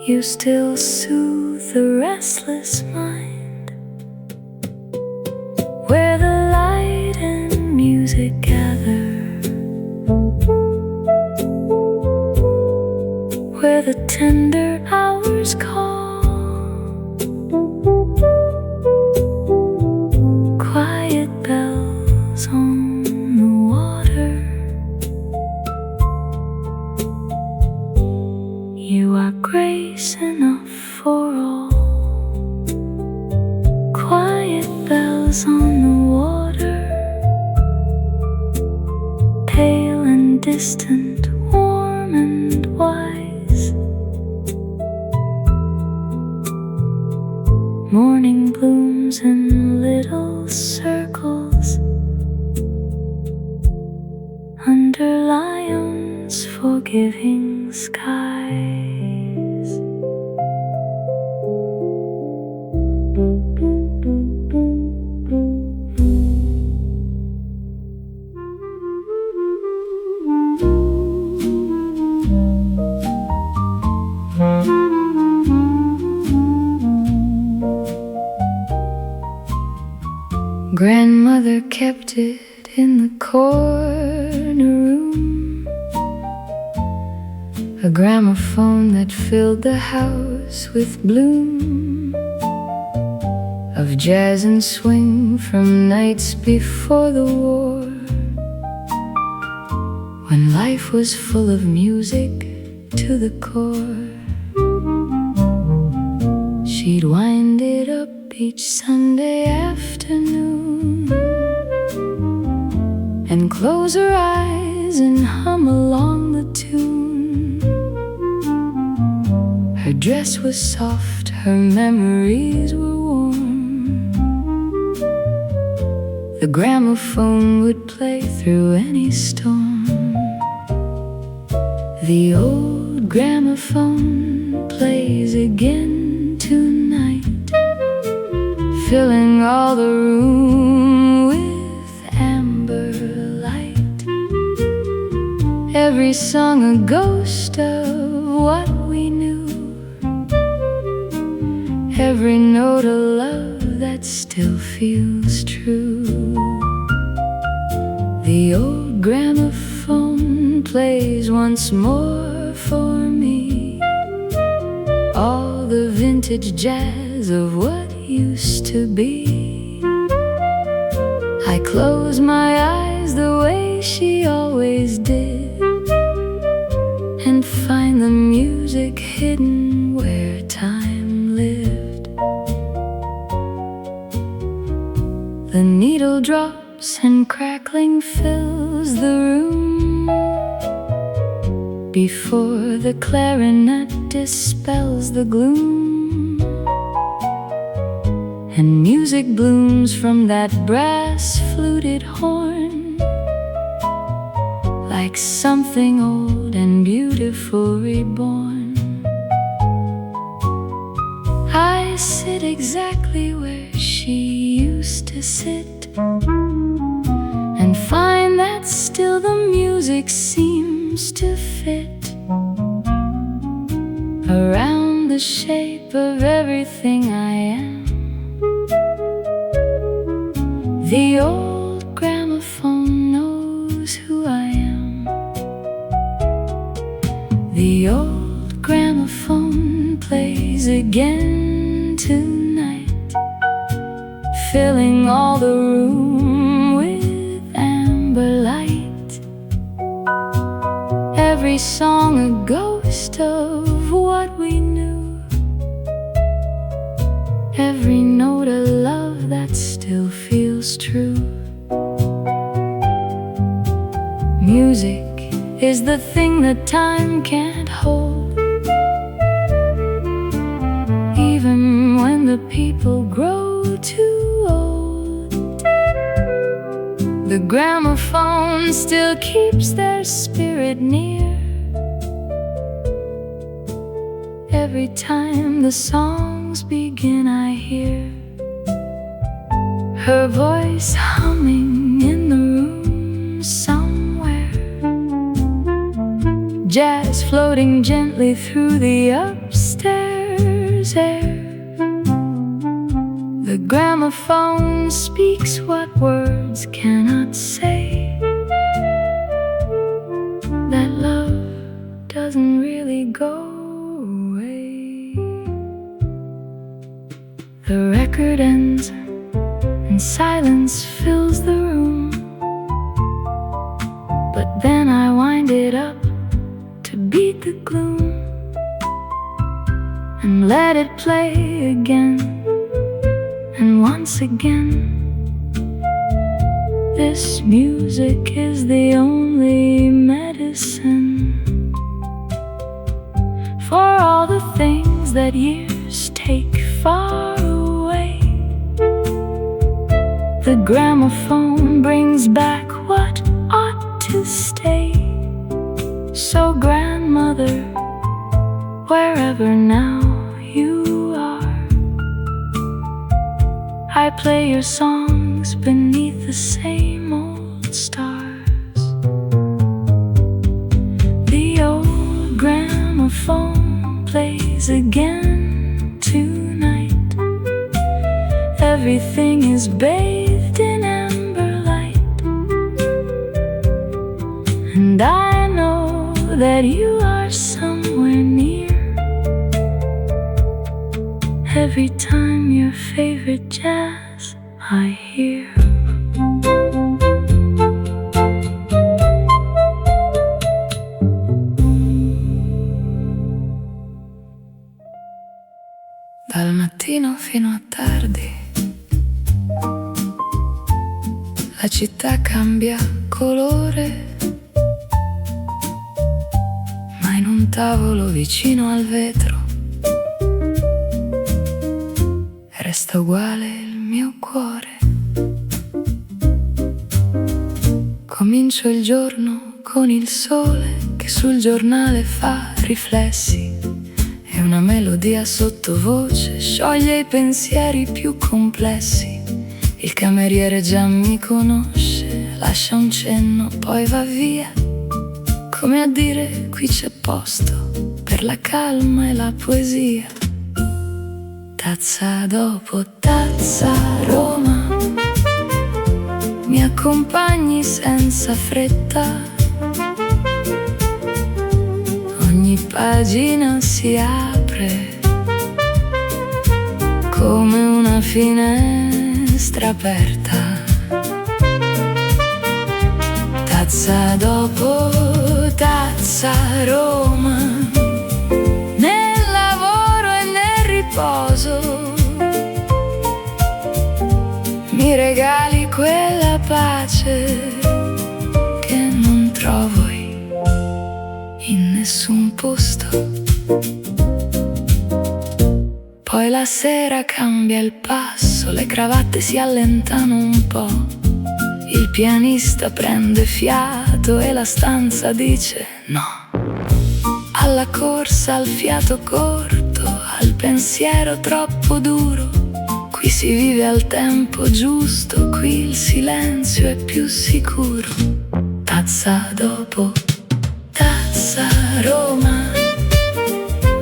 Speaker 2: you still soothe the restless mind. Where the light and music gather, where the tender hours call. Quiet bells on the water. You are grace enough for all. Quiet bells on the water. Pale and distant, warm and wise. Morning blooms in little circles under lions' forgiving skies. Grandmother kept it in the corner room, a gramophone that filled the house with bloom of jazz and swing from nights before the war, when life was full of music to the core. She'd wind it up each Sunday afternoon and close her eyes and hum along the tune. Her dress was soft, her memories were warm. The gramophone would play through any storm. The old gramophone plays again tonight, filling all the room with amber light. Every song a ghost of what we knew, every note a love that still feels true. The old gramophone plays once more for me, all the vintage jazz of what used to be. I close my eyes the way she always did, and find the music hidden where time lived. The needle drops and crackling fills the room before the clarinet dispels the gloom. and music blooms from that brass-fluted horn, like something old and beautiful reborn. I sit exactly where she used to sit, and find that still the music seems to fit around the shape of everything I am. The old gramophone knows who I am. The old gramophone plays again tonight, filling all the room with amber light. Every song a ghost of what we knew, every note a love that still feels true. Music is the thing that time can't hold, even when the people grow too old. The gramophone still keeps their spirit near. Every time the songs begin I hear her voice humming in the room somewhere, jazz floating gently through the upstairs air. The gramophone speaks what words cannot say, that love doesn't really go away. The record ends and silence fills the room, but then I wind it up to beat the gloom, and let it play again and once again. This music is the only medicine for all the things that years take far away. The gramophone brings back what ought to stay. So grandmother, wherever now you are, I play your songs beneath the same old stars. The old gramophone plays again tonight. Everything is bathed in amber light, and I know that you are somewhere near. Every time your favorite jazz I hear. Dal mattino fino a tardi la città cambia colore, ma in un tavolo vicino al vetro resta uguale il mio cuore. Comincio il giorno con il sole che sul giornale fa riflessi, e una melodia sottovoce scioglie i pensieri più complessi. Il cameriere già mi conosce, lascia un cenno, poi va via, come a dire qui c'è posto per la calma e la poesia. Tazza dopo tazza, Roma, mi accompagni senza fretta. Ogni pagina si apre come una finestra aperta. Tazza dopo tazza, Roma, nel lavoro e nel riposo mi regali quella pace che non trovo in nessun posto. Poi la la sera cambia il passo, le cravatte si allentano un po'. Il pianista prende fiato e la stanza dice no. Alla corsa, al fiato corto, al pensiero troppo duro. Qui si vive al tempo giusto, qui il silenzio è più sicuro. Tazza dopo tazza, Roma,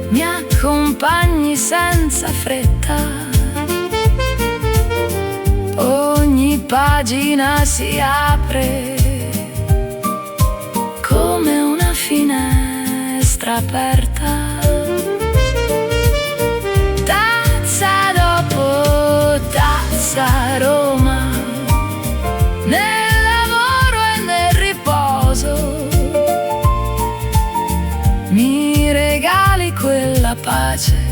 Speaker 2: mi accompagni senza fretta. Ogni pagina si apre come una finestra aperta. Tazza dopo tazza, Roma, nel lavoro e nel riposo. Mi regali quella pace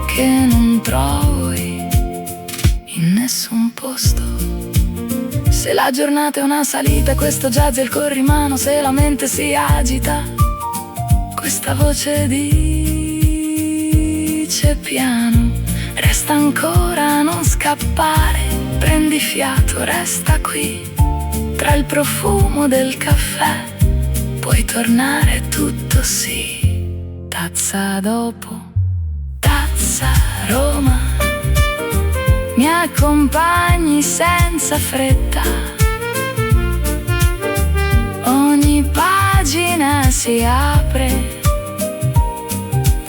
Speaker 2: che non trovo in nessun posto. Se la giornata è una salita, questo jazz è il corrimano. Se la mente si agita, questa voce dice piano. Resta ancora, non scappare, prendi fiato, resta qui. Tra il profumo del caffè puoi tornare, tutto sì. Tazza dopo tazza, Roma, mi accompagni senza fretta. Ogni pagina si apre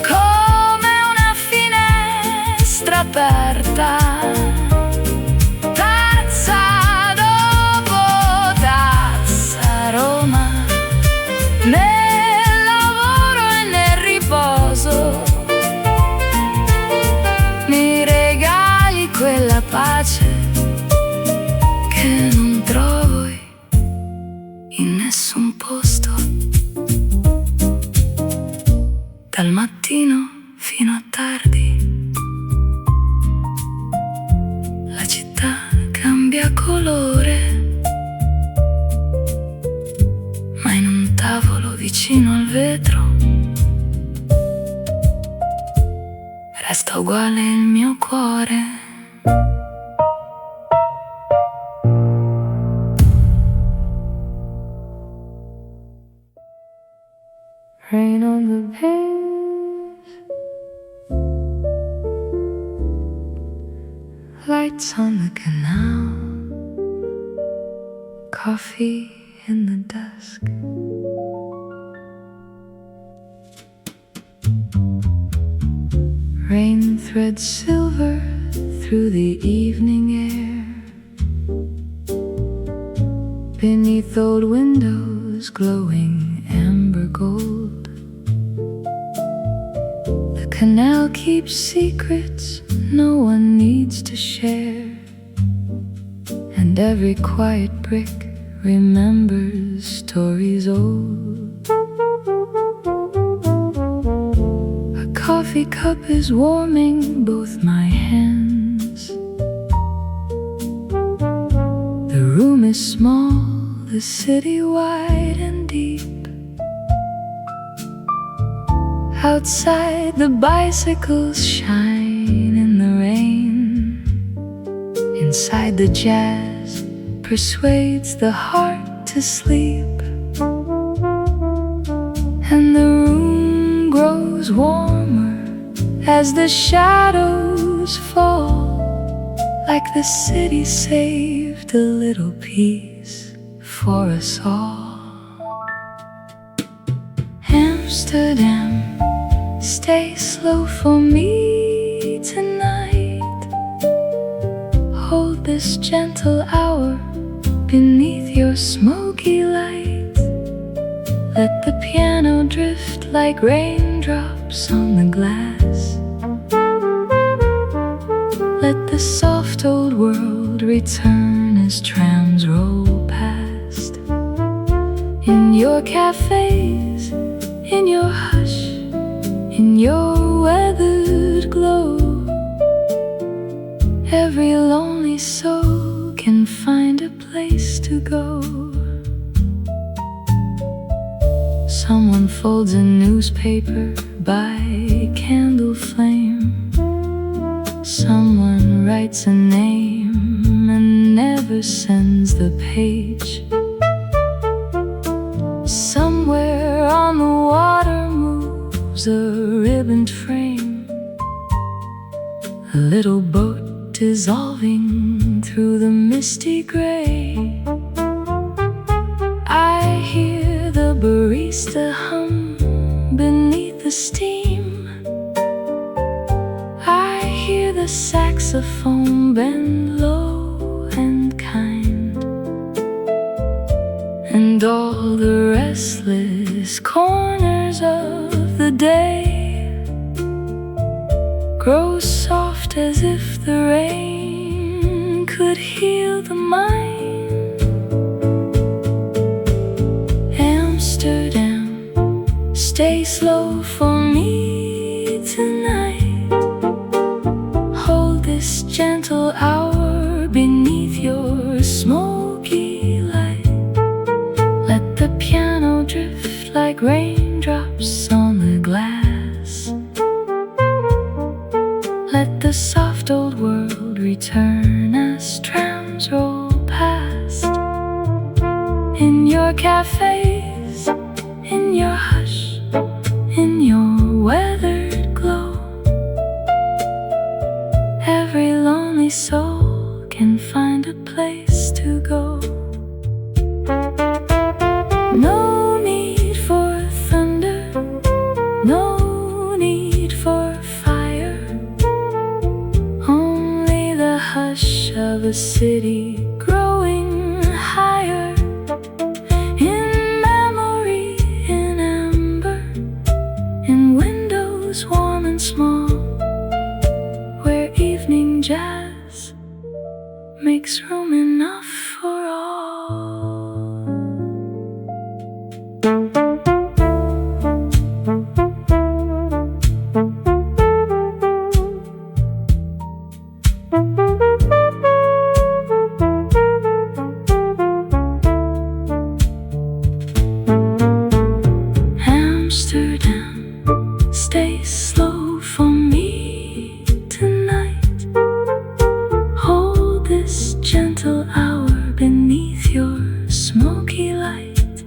Speaker 2: come una finestra aperta. Tazza dopo tazza, Roma, nel lavoro e nel riposo. Mi regali quella pace che non trovo in nessun posto. Dal mattino fino a tardi la città cambia colore, ma in un tavolo vicino al vetro resta uguale il mio cuore. Rain on the panes, lights on the canal, coffee in the dusk. Rain threads silver through the evening air, beneath old windows glowing amber gold. The canal keeps secrets no one needs to share, and every quiet brick remembers stories old. A coffee cup is warming both my hands. The room is small, the city wide and deep. Outside the bicycles shine in the rain. Inside the jazz persuades the heart to sleep. And the room grows warmer as the shadows fall, like the city saved a little peace for us all. Amsterdam, stay slow for me tonight. Hold this gentle hour beneath your smoky light. Let the piano drift like raindrops on the glass. Let the soft old world return as trams roll past. In your cafes, in your hush, in your weathered glow, every lonely soul can find a place to go. Someone folds a newspaper by candle flame. writes a name and never sends the page. Somewhere on the water moves a ribboned frame, a little boat dissolving through the misty gray. I hear the barista hum beneath the steam. I hear the saxophone bend low and kind, and all the restless corners of the day grow soft as if the rain could heal the mind. Amsterdam, stay slow for me tonight. Hold this gentle hour beneath your smoky light. Let the piano drift like raindrops on the glass. Let the soft old world return as trams roll past. In your cafes, in your hush, in your weathered glow, every lonely soul can find a place to go. No need for thunder, no need for fire, only the hush of a city growing higher. In memory, in amber, in windows warm and small, where evening jazz makes room enough for all. Amsterdam, stay slow for me tonight. Hold this gentle hour beneath your smoky light.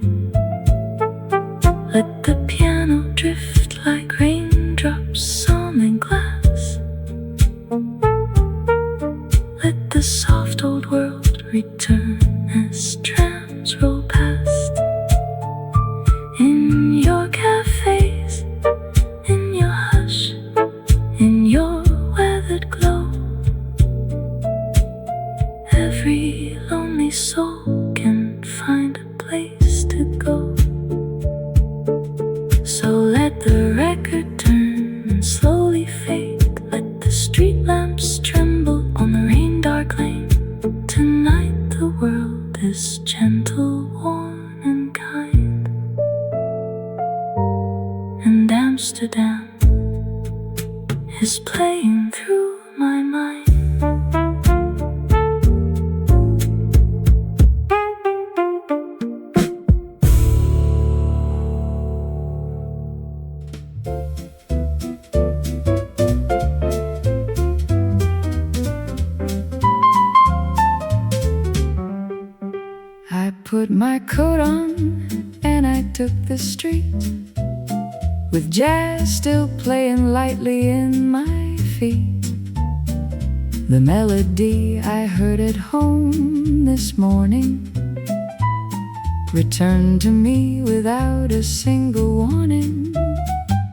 Speaker 2: Let the piano drift like raindrops on the glass. Let the soft old world return as trams roll past. In your cafes, in your hush, in your weathered glow, every lonely soul can find a place to go. So let the record turn and slowly fade. Let the street lamps tremble on the rain-dark lane. Tonight the world is gentle, warm and kind, and Amsterdam is playing through my mind. I put my coat on and I took the street, with jazz still playing lightly in my feet. The melody I heard at home this morning returned to me without a single warning.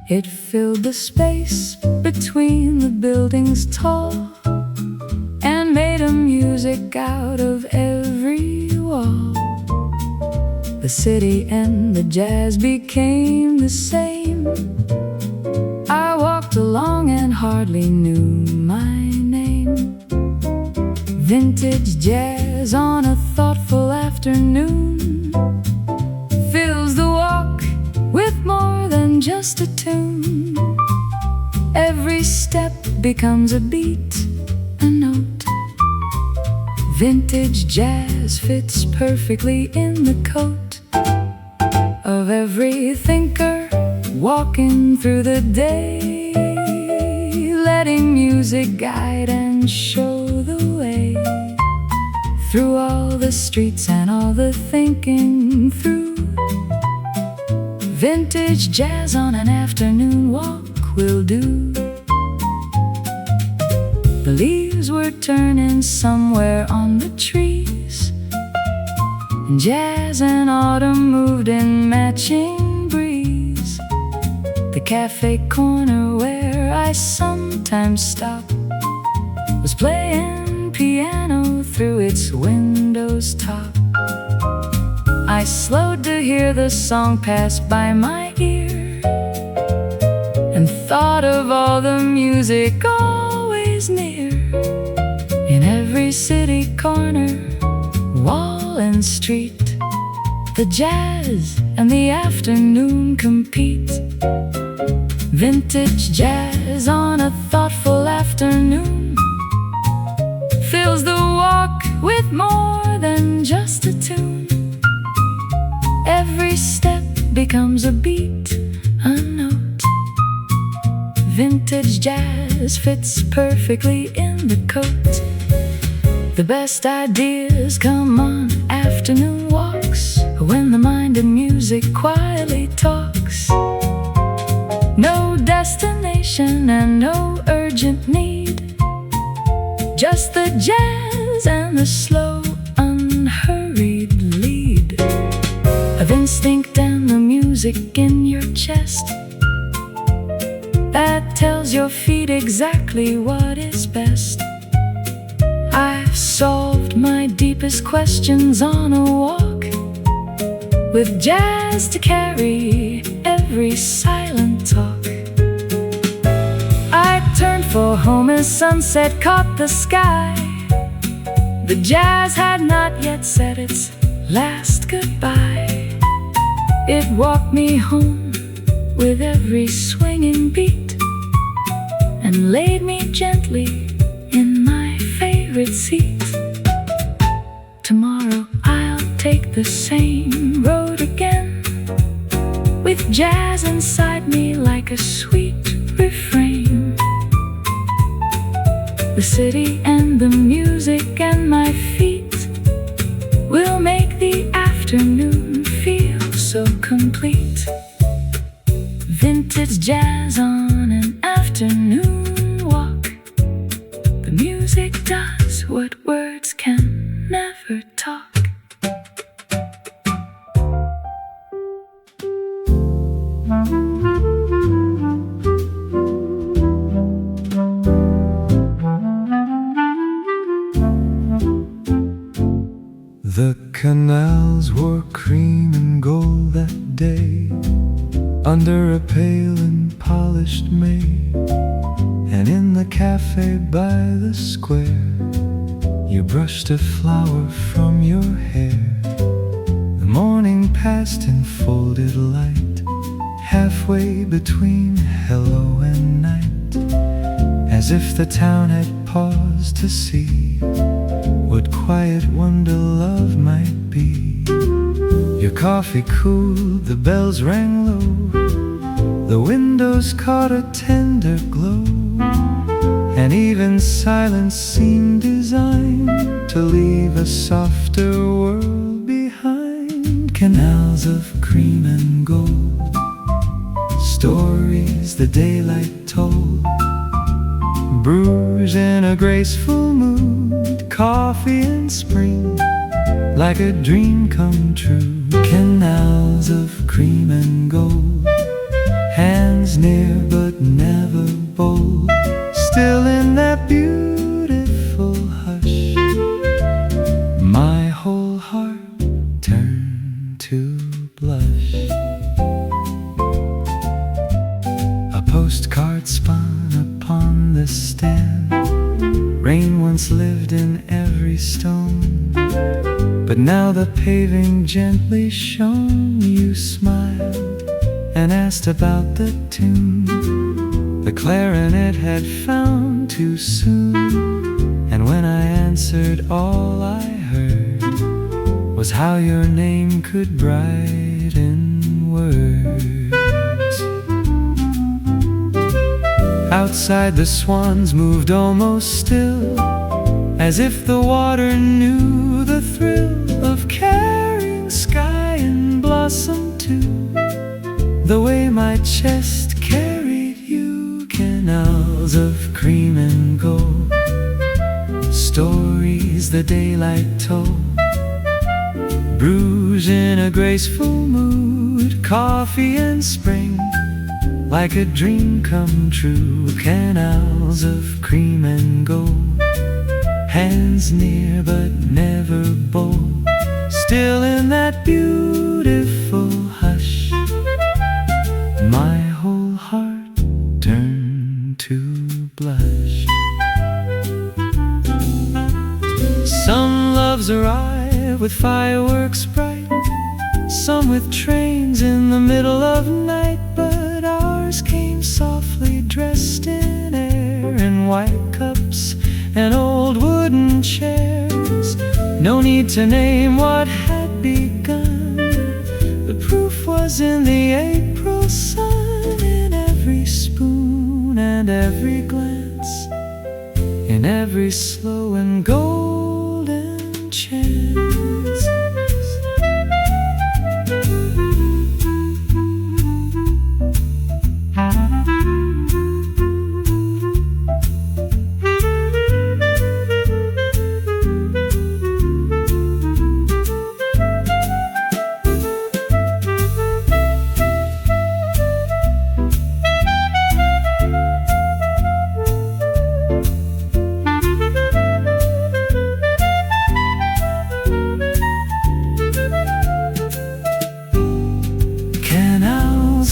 Speaker 2: It filled the space between the buildings tall and made a music out of every wall. The city and the jazz became the same. I walked along and hardly knew my name. Vintage jazz on a thoughtful afternoon fills the walk with more than just a tune. Every step becomes a beat, a note. Vintage jazz fits perfectly in the coat of every thinker walking through the day, letting music guide and show
Speaker 1: the way, through all the streets and all the thinking through. Vintage jazz on an afternoon walk will do. The leaves were turning somewhere on the trees, and jazz and autumn moved in matching breeze. The cafe corner where I sometimes stop was playing piano through its window's top. I slowed to hear the song pass by my ear, and thought of all the music always near. In every city corner, wall and street, the jazz and the afternoon compete. Vintage jazz on a thoughtful afternoon fills the walk with more than just a tune. Every step becomes a beat, a note. Vintage jazz fits perfectly in the coat. The best ideas come on afternoon walks, when the mind and music quietly talks. No destination and no urgent need, just the jazz and the slow, unhurried lead of instinct and the music in your chest that tells your feet exactly what is best. I've solved my deepest questions on a walk, with jazz to carry every silent talk. I turned for home as sunset caught the sky. The jazz had not yet said its last goodbye. It walked me home with every swinging beat, and laid me gently in my favorite seat. Tomorrow I'll take the same road again, with jazz inside me like a sweet refrain. The city and the music and my feet will make the afternoon feel so complete. Vintage jazz on an afternoon walk. The music does what words can never talk.
Speaker 3: The canals wore cream and gold that day, under a pale and polished May. And in the cafe by the square, you brushed a flower from your hair. The morning passed in folded light, halfway between hello and night, as if the town had paused to see what quiet wonder love might be. Your coffee cooled, the bells rang low, the windows caught a tender glow, and even silence seemed designed to leave a softer world behind. Canals of cream and gold, stories the daylight told, brewers in a graceful mood, coffee in spring, like a dream come true. Canals of cream and gold, hands near but never bold, still in that beautiful hush, my whole heart turned to blush. A postcard spun upon the stand, rain once lived in every stone, but now the paving gently shone. You smiled and asked about the tune. The clarinet had found too soon, and when I answered, all I heard was how your name could brighten words. Outside the swans moved almost still,
Speaker 1: as if the water knew the thrill of carrying sky and blossom too, the way my chest carried you. Canals of cream and gold, stories the daylight told, brews in a graceful mood, coffee and spring, like a dream come true. Canals of cream and gold, hands near but never bold, still in that beautiful hush, my whole heart turned to blush. Some loves arrive with fireworks bright, some with trains in the middle of night, but ours came softly dressed in air, in white cups and old wooden chairs. No need to name what had begun, the proof was in the April sun, in every spoon and every glance, in every slow and golden chance.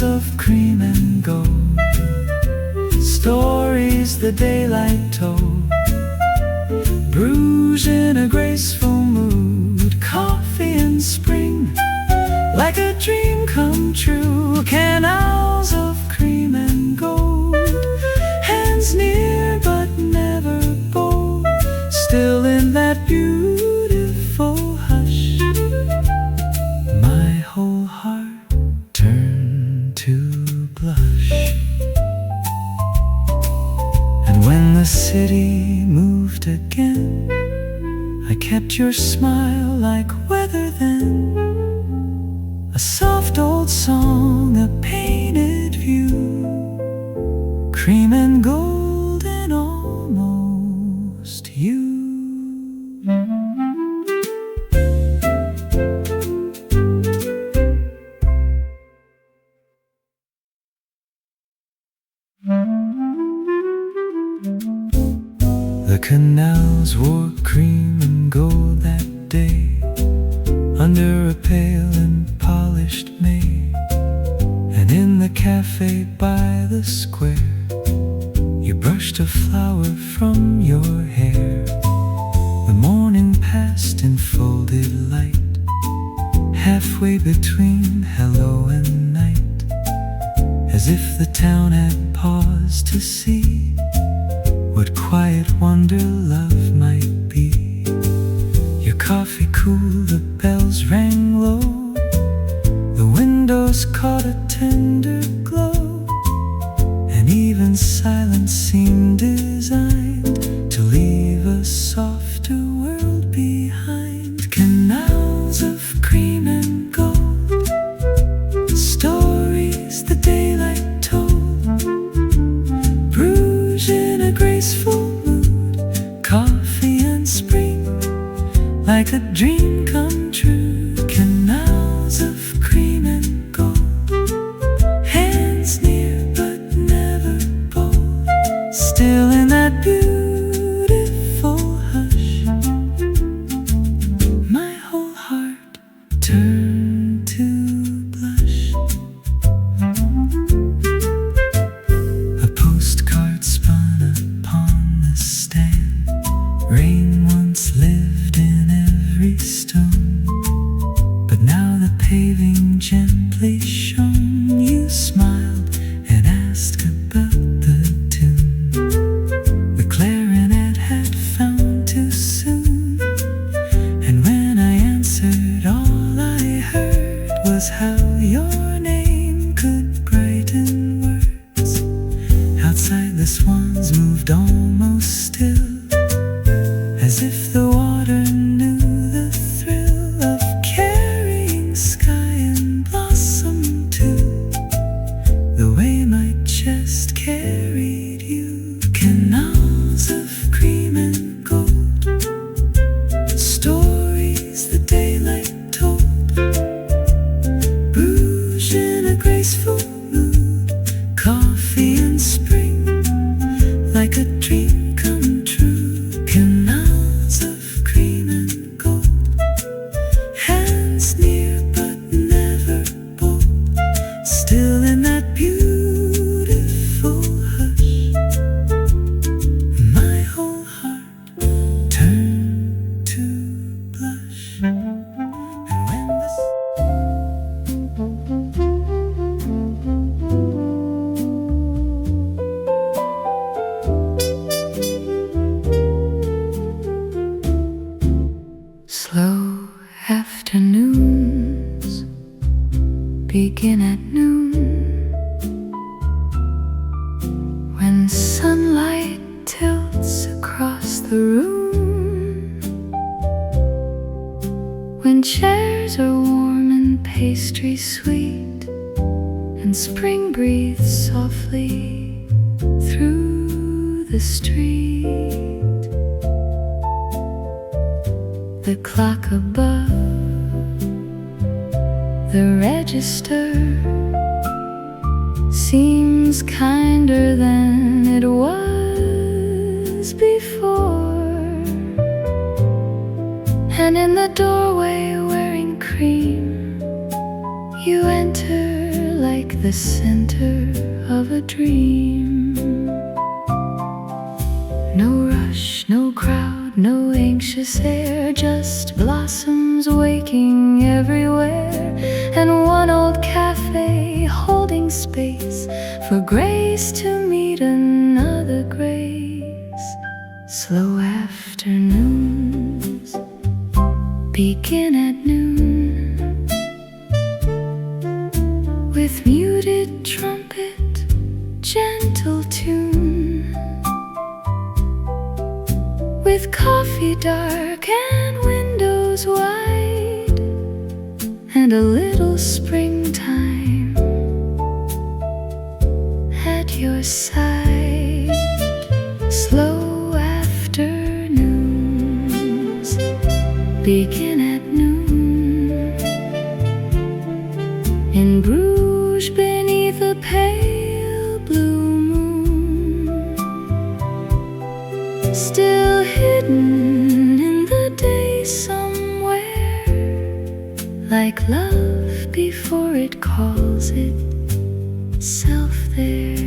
Speaker 1: Of cream and gold, stories the daylight told, brews in a graceful mood, coffee in spring, like a dream come true. Canals of cream and gold, hands near but never bold, still in that beautiful hush, my whole heart turned to blush. And when the city moved again, I kept your smile like weather then, a soft old song, a painted view, cream and gold and almost you. The canals wore cream and gold that day, under a pale and polished May. And in the cafe by the square, you brushed a flower from your hair. The morning passed in folded light, halfway between hello and night, as if the town had paused to see what quiet wonder love might be. Your coffee cool, the bells rang low, the windows caught a tender glow, and even silence seemed designed to leave a softer world behind. Canals of cream and gold, stories the daylight told, brews in a graceful mood, coffee and spring, like a dream come true. Canals of cream and gold, hands near but never bold, still in that beautiful hush, my whole heart turned to blush. A postcard spun upon the stand, rain once lived in every stone, but now the paving gently shone. You smiled and asked about the tune, the clarinet had found too soon. And when I answered, all I heard was how your name could brighten words. Outside the swans moved almost still, as if the water knew the thrill of carrying sky and blossom too, the way my chest carried you. Canals of cream and gold, stories the daylight told, Bruges in a graceful mood, coffee and spring, like a dream come true. Canals of cream and gold, hands near but never bold, still in that beautiful hush, my whole heart turned to blush. And when the slow afternoons begin at noon, when sunlight tilts across the room, when chairs are warm and pastry sweet, and spring breathes softly through the street. The clock above the register seems kinder than it was before, and in the doorway wearing cream, you enter like the center of a dream. No rush, no crowd, no anxious air, just blossoms waking everywhere, and one old cafe holding space for grace to meet another grace. Slow afternoons begin at noon, with muted trumpet, gentle tune, with coffee dark and windows wide, and a little springtime at your side. Slow afternoons begin at noon, in Bruges beneath a pale blue moon, still hidden in the day somewhere, like love before it calls itself there.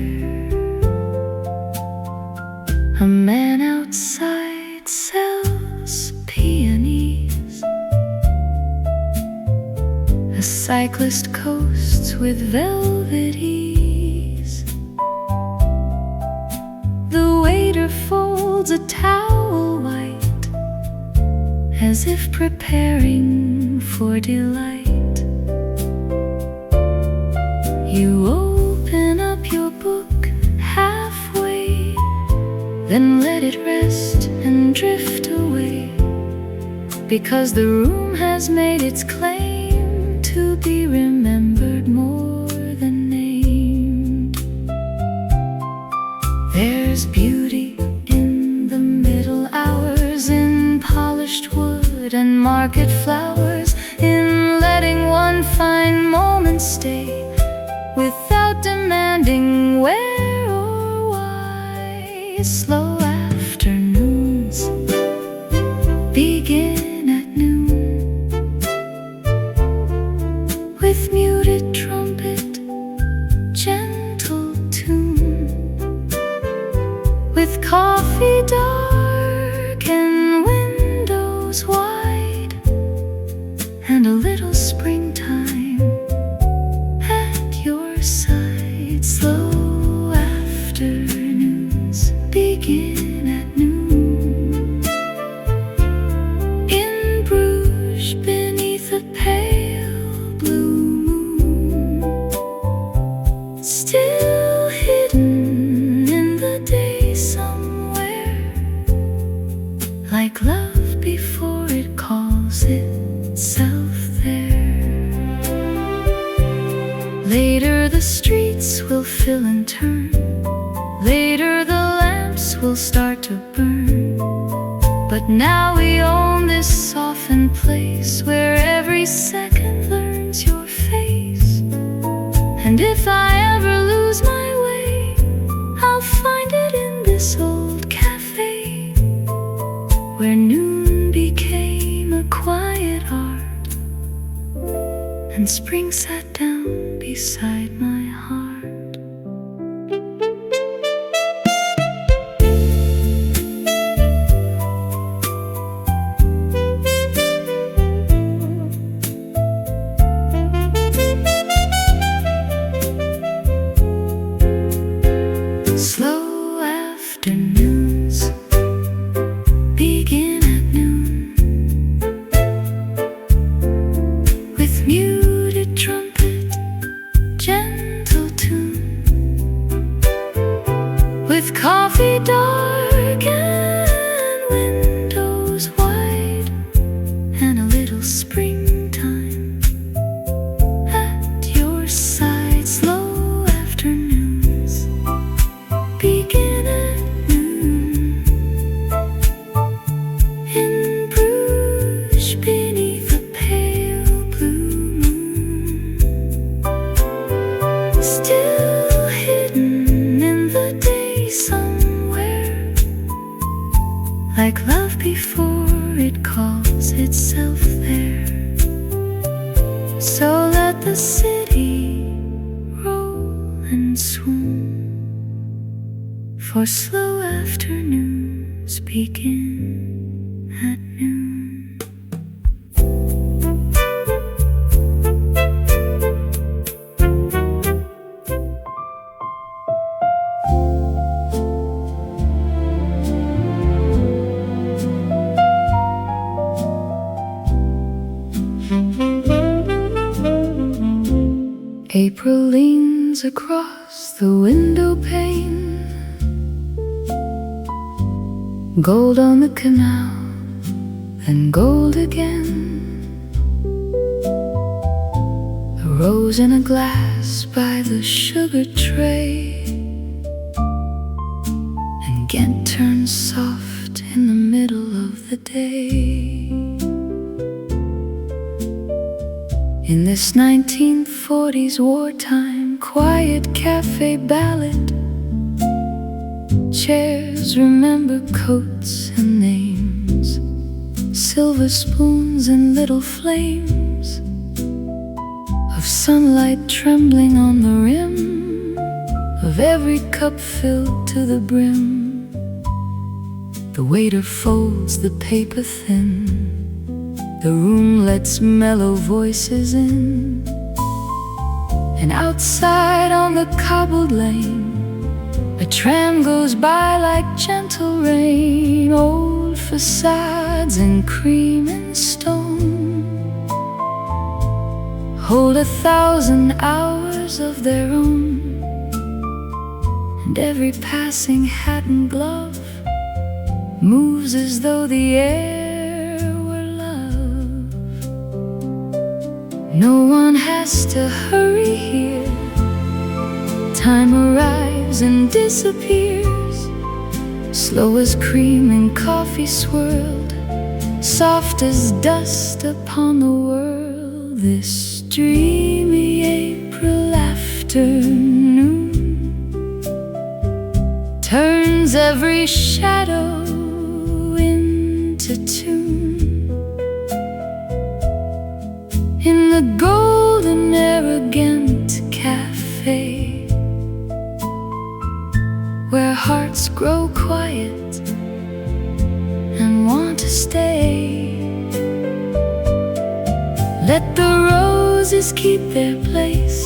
Speaker 1: A man outside sells peonies, a cyclist coasts with velvet ease, the waiter folds a towel white, as if preparing for delight. You open up your book halfway, then let it rest and drift away, because the room has made its claim to be remembered more than named. There's beauty in the middle hours, in polished wood and market flowers, in letting one fine moment stay without demanding where or why. Slow afternoons begin at noon, with muted trumpet, gentle tune, with coffee dark and windows wide, and a little springtime at your side.
Speaker 2: before it calls itself there. Later the streets will fill and turn. Later the lamps will start to burn. But now we own this softened place where every second learns your face. And if I ever lose my way, I'll find it in this old cafe, where noon became a quiet art, and spring sat down beside my heart. Slow afternoons begin at noon, with muted trumpet, gentle tune, with coffee dark and windows wide, and a little springtime at your side. Slow afternoons begin at noon, in Bruges beneath a pale blue moon, still hidden in the day somewhere, like love before it calls itself there. So let the city roll and swoon, for slow afternoons begin at noon. April leans across the window pane, gold on the canal, and gold again. A rose in a glass by the sugar tray, and Ghent turns soft in the middle of the day. In this 1940s wartime quiet cafe ballad, chairs remember coats and names, silver spoons and little flames of sunlight trembling on the rim of every cup filled to the brim. The waiter folds the paper thin, the room lets mellow voices in, and outside on the cobbled lane a tram goes by like gentle rain. Old facades in cream and stone hold 1,000 hours of their own, and every passing hat and glove moves as though the air were love. No one has to hurry here. Time arrives and disappears, slow as cream and coffee swirled, soft as dust upon the world. This dreamy April afternoon turns every shadow into tune. In the golden arrogant cafe, where hearts grow quiet and want to stay, let the roses keep their place,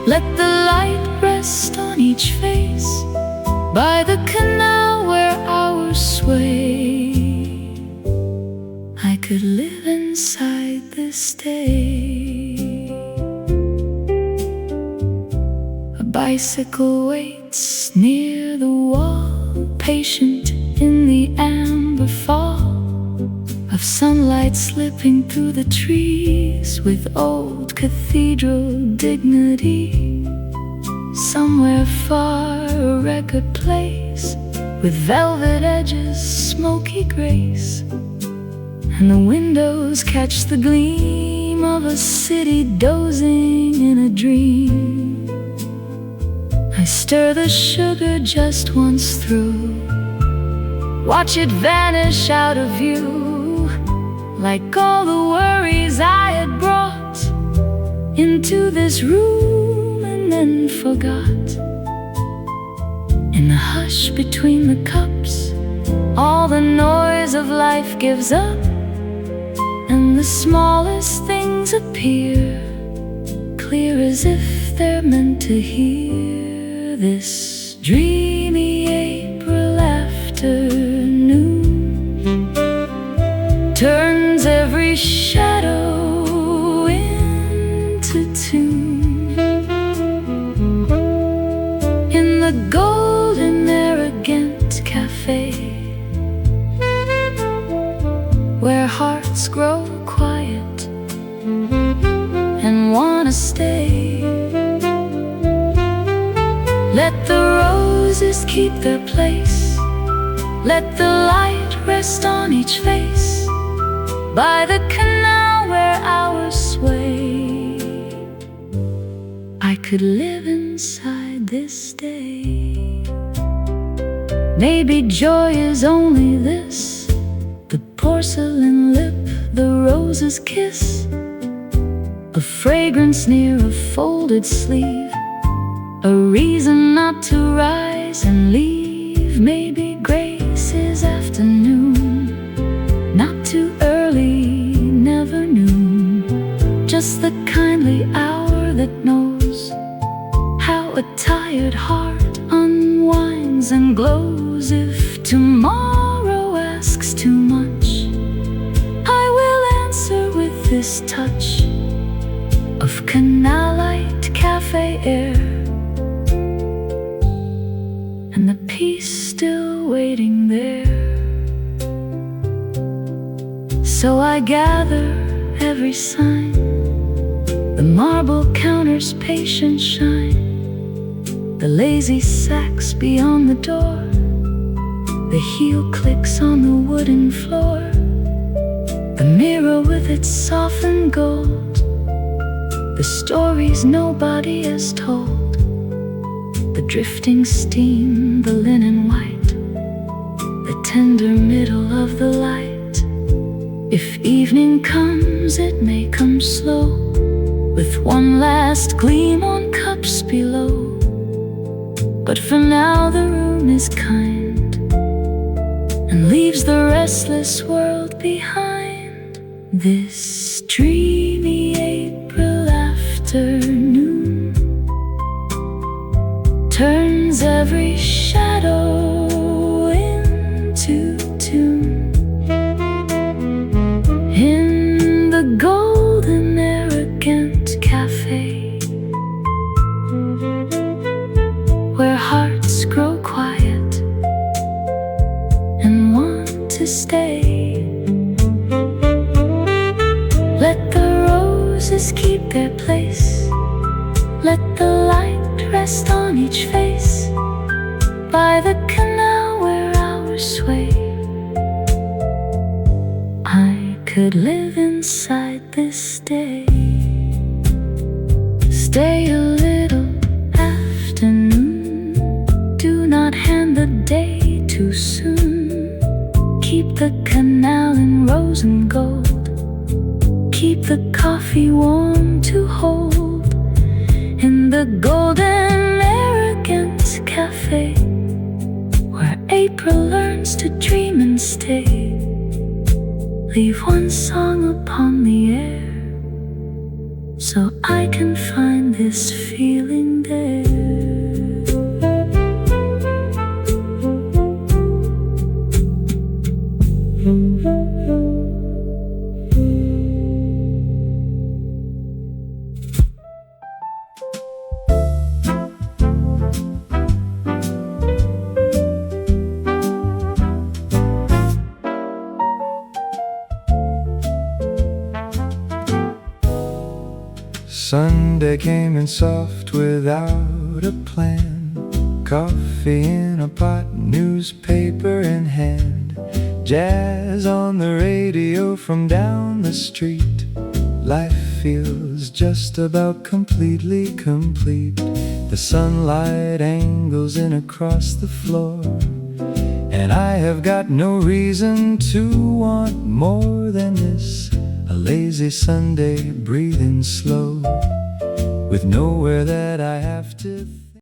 Speaker 2: let the light rest on each face, by the canal where hours sway. I could live inside this day. A bicycle waits near the wall, patient in the amber fall, of sunlight slipping through the trees with old cathedral dignity. Somewhere far a record plays with velvet edges, smoky grace, and the windows catch the gleam of a city dozing in a dream. I stir the sugar just once through, watch it vanish out of view, like all the worries I had brought into this room and then forgot. In the hush between the cups, all the noise of life gives up, and the smallest things appear, clear as if they're meant to hear. This dreamy April afternoon turns every shadow into tune. In the golden arrogant cafe, where hearts grow quiet and wanna stay, let the roses keep their place, let the light rest on each face, by the canal where hours sway. I could live inside this day. Maybe joy is only this: the porcelain lip, the rose's kiss, a fragrance near a folded sleeve, a reason not to rise and leave. Maybe grace is afternoon, not too early, never noon, just the kindly hour that knows how a tired heart unwinds and glows. If tomorrow asks too much, I will answer with this touch of Candlelight cafe air, and the peace still waiting there. So I gather every sign, the marble counter's patient shine, the lazy sax beyond the door, the heel clicks on the wooden floor, the mirror with its softened gold, the stories nobody has told, the drifting steam, the linen white, the tender middle of the light. If evening comes, it may come slow, with one last gleam on cups below. But for now the room is kind, and leaves the restless world behind. This dreamy April afternoon turns every shadow into tune. In the golden arrogant cafe, where hearts grow quiet and want to stay, let the roses keep their place, let the light rest on each face, by the canal where hours sway. I could live inside this day, stay a little afternoon, do not hand the day too soon, keep the canal in rose and gold, keep the coffee warm to hold. In the golden arrogant cafe, where April learns to dream and stay, leave one song upon the air, so I can find this feeling there.
Speaker 3: Sunday came in soft without a plan. Coffee in a pot, newspaper in hand. Jazz on the radio from down the street. Life feels just about completely complete. The sunlight angles in across the floor, and I have got no reason to want more than this. A lazy Sunday, breathing slow, with nowhere that I have to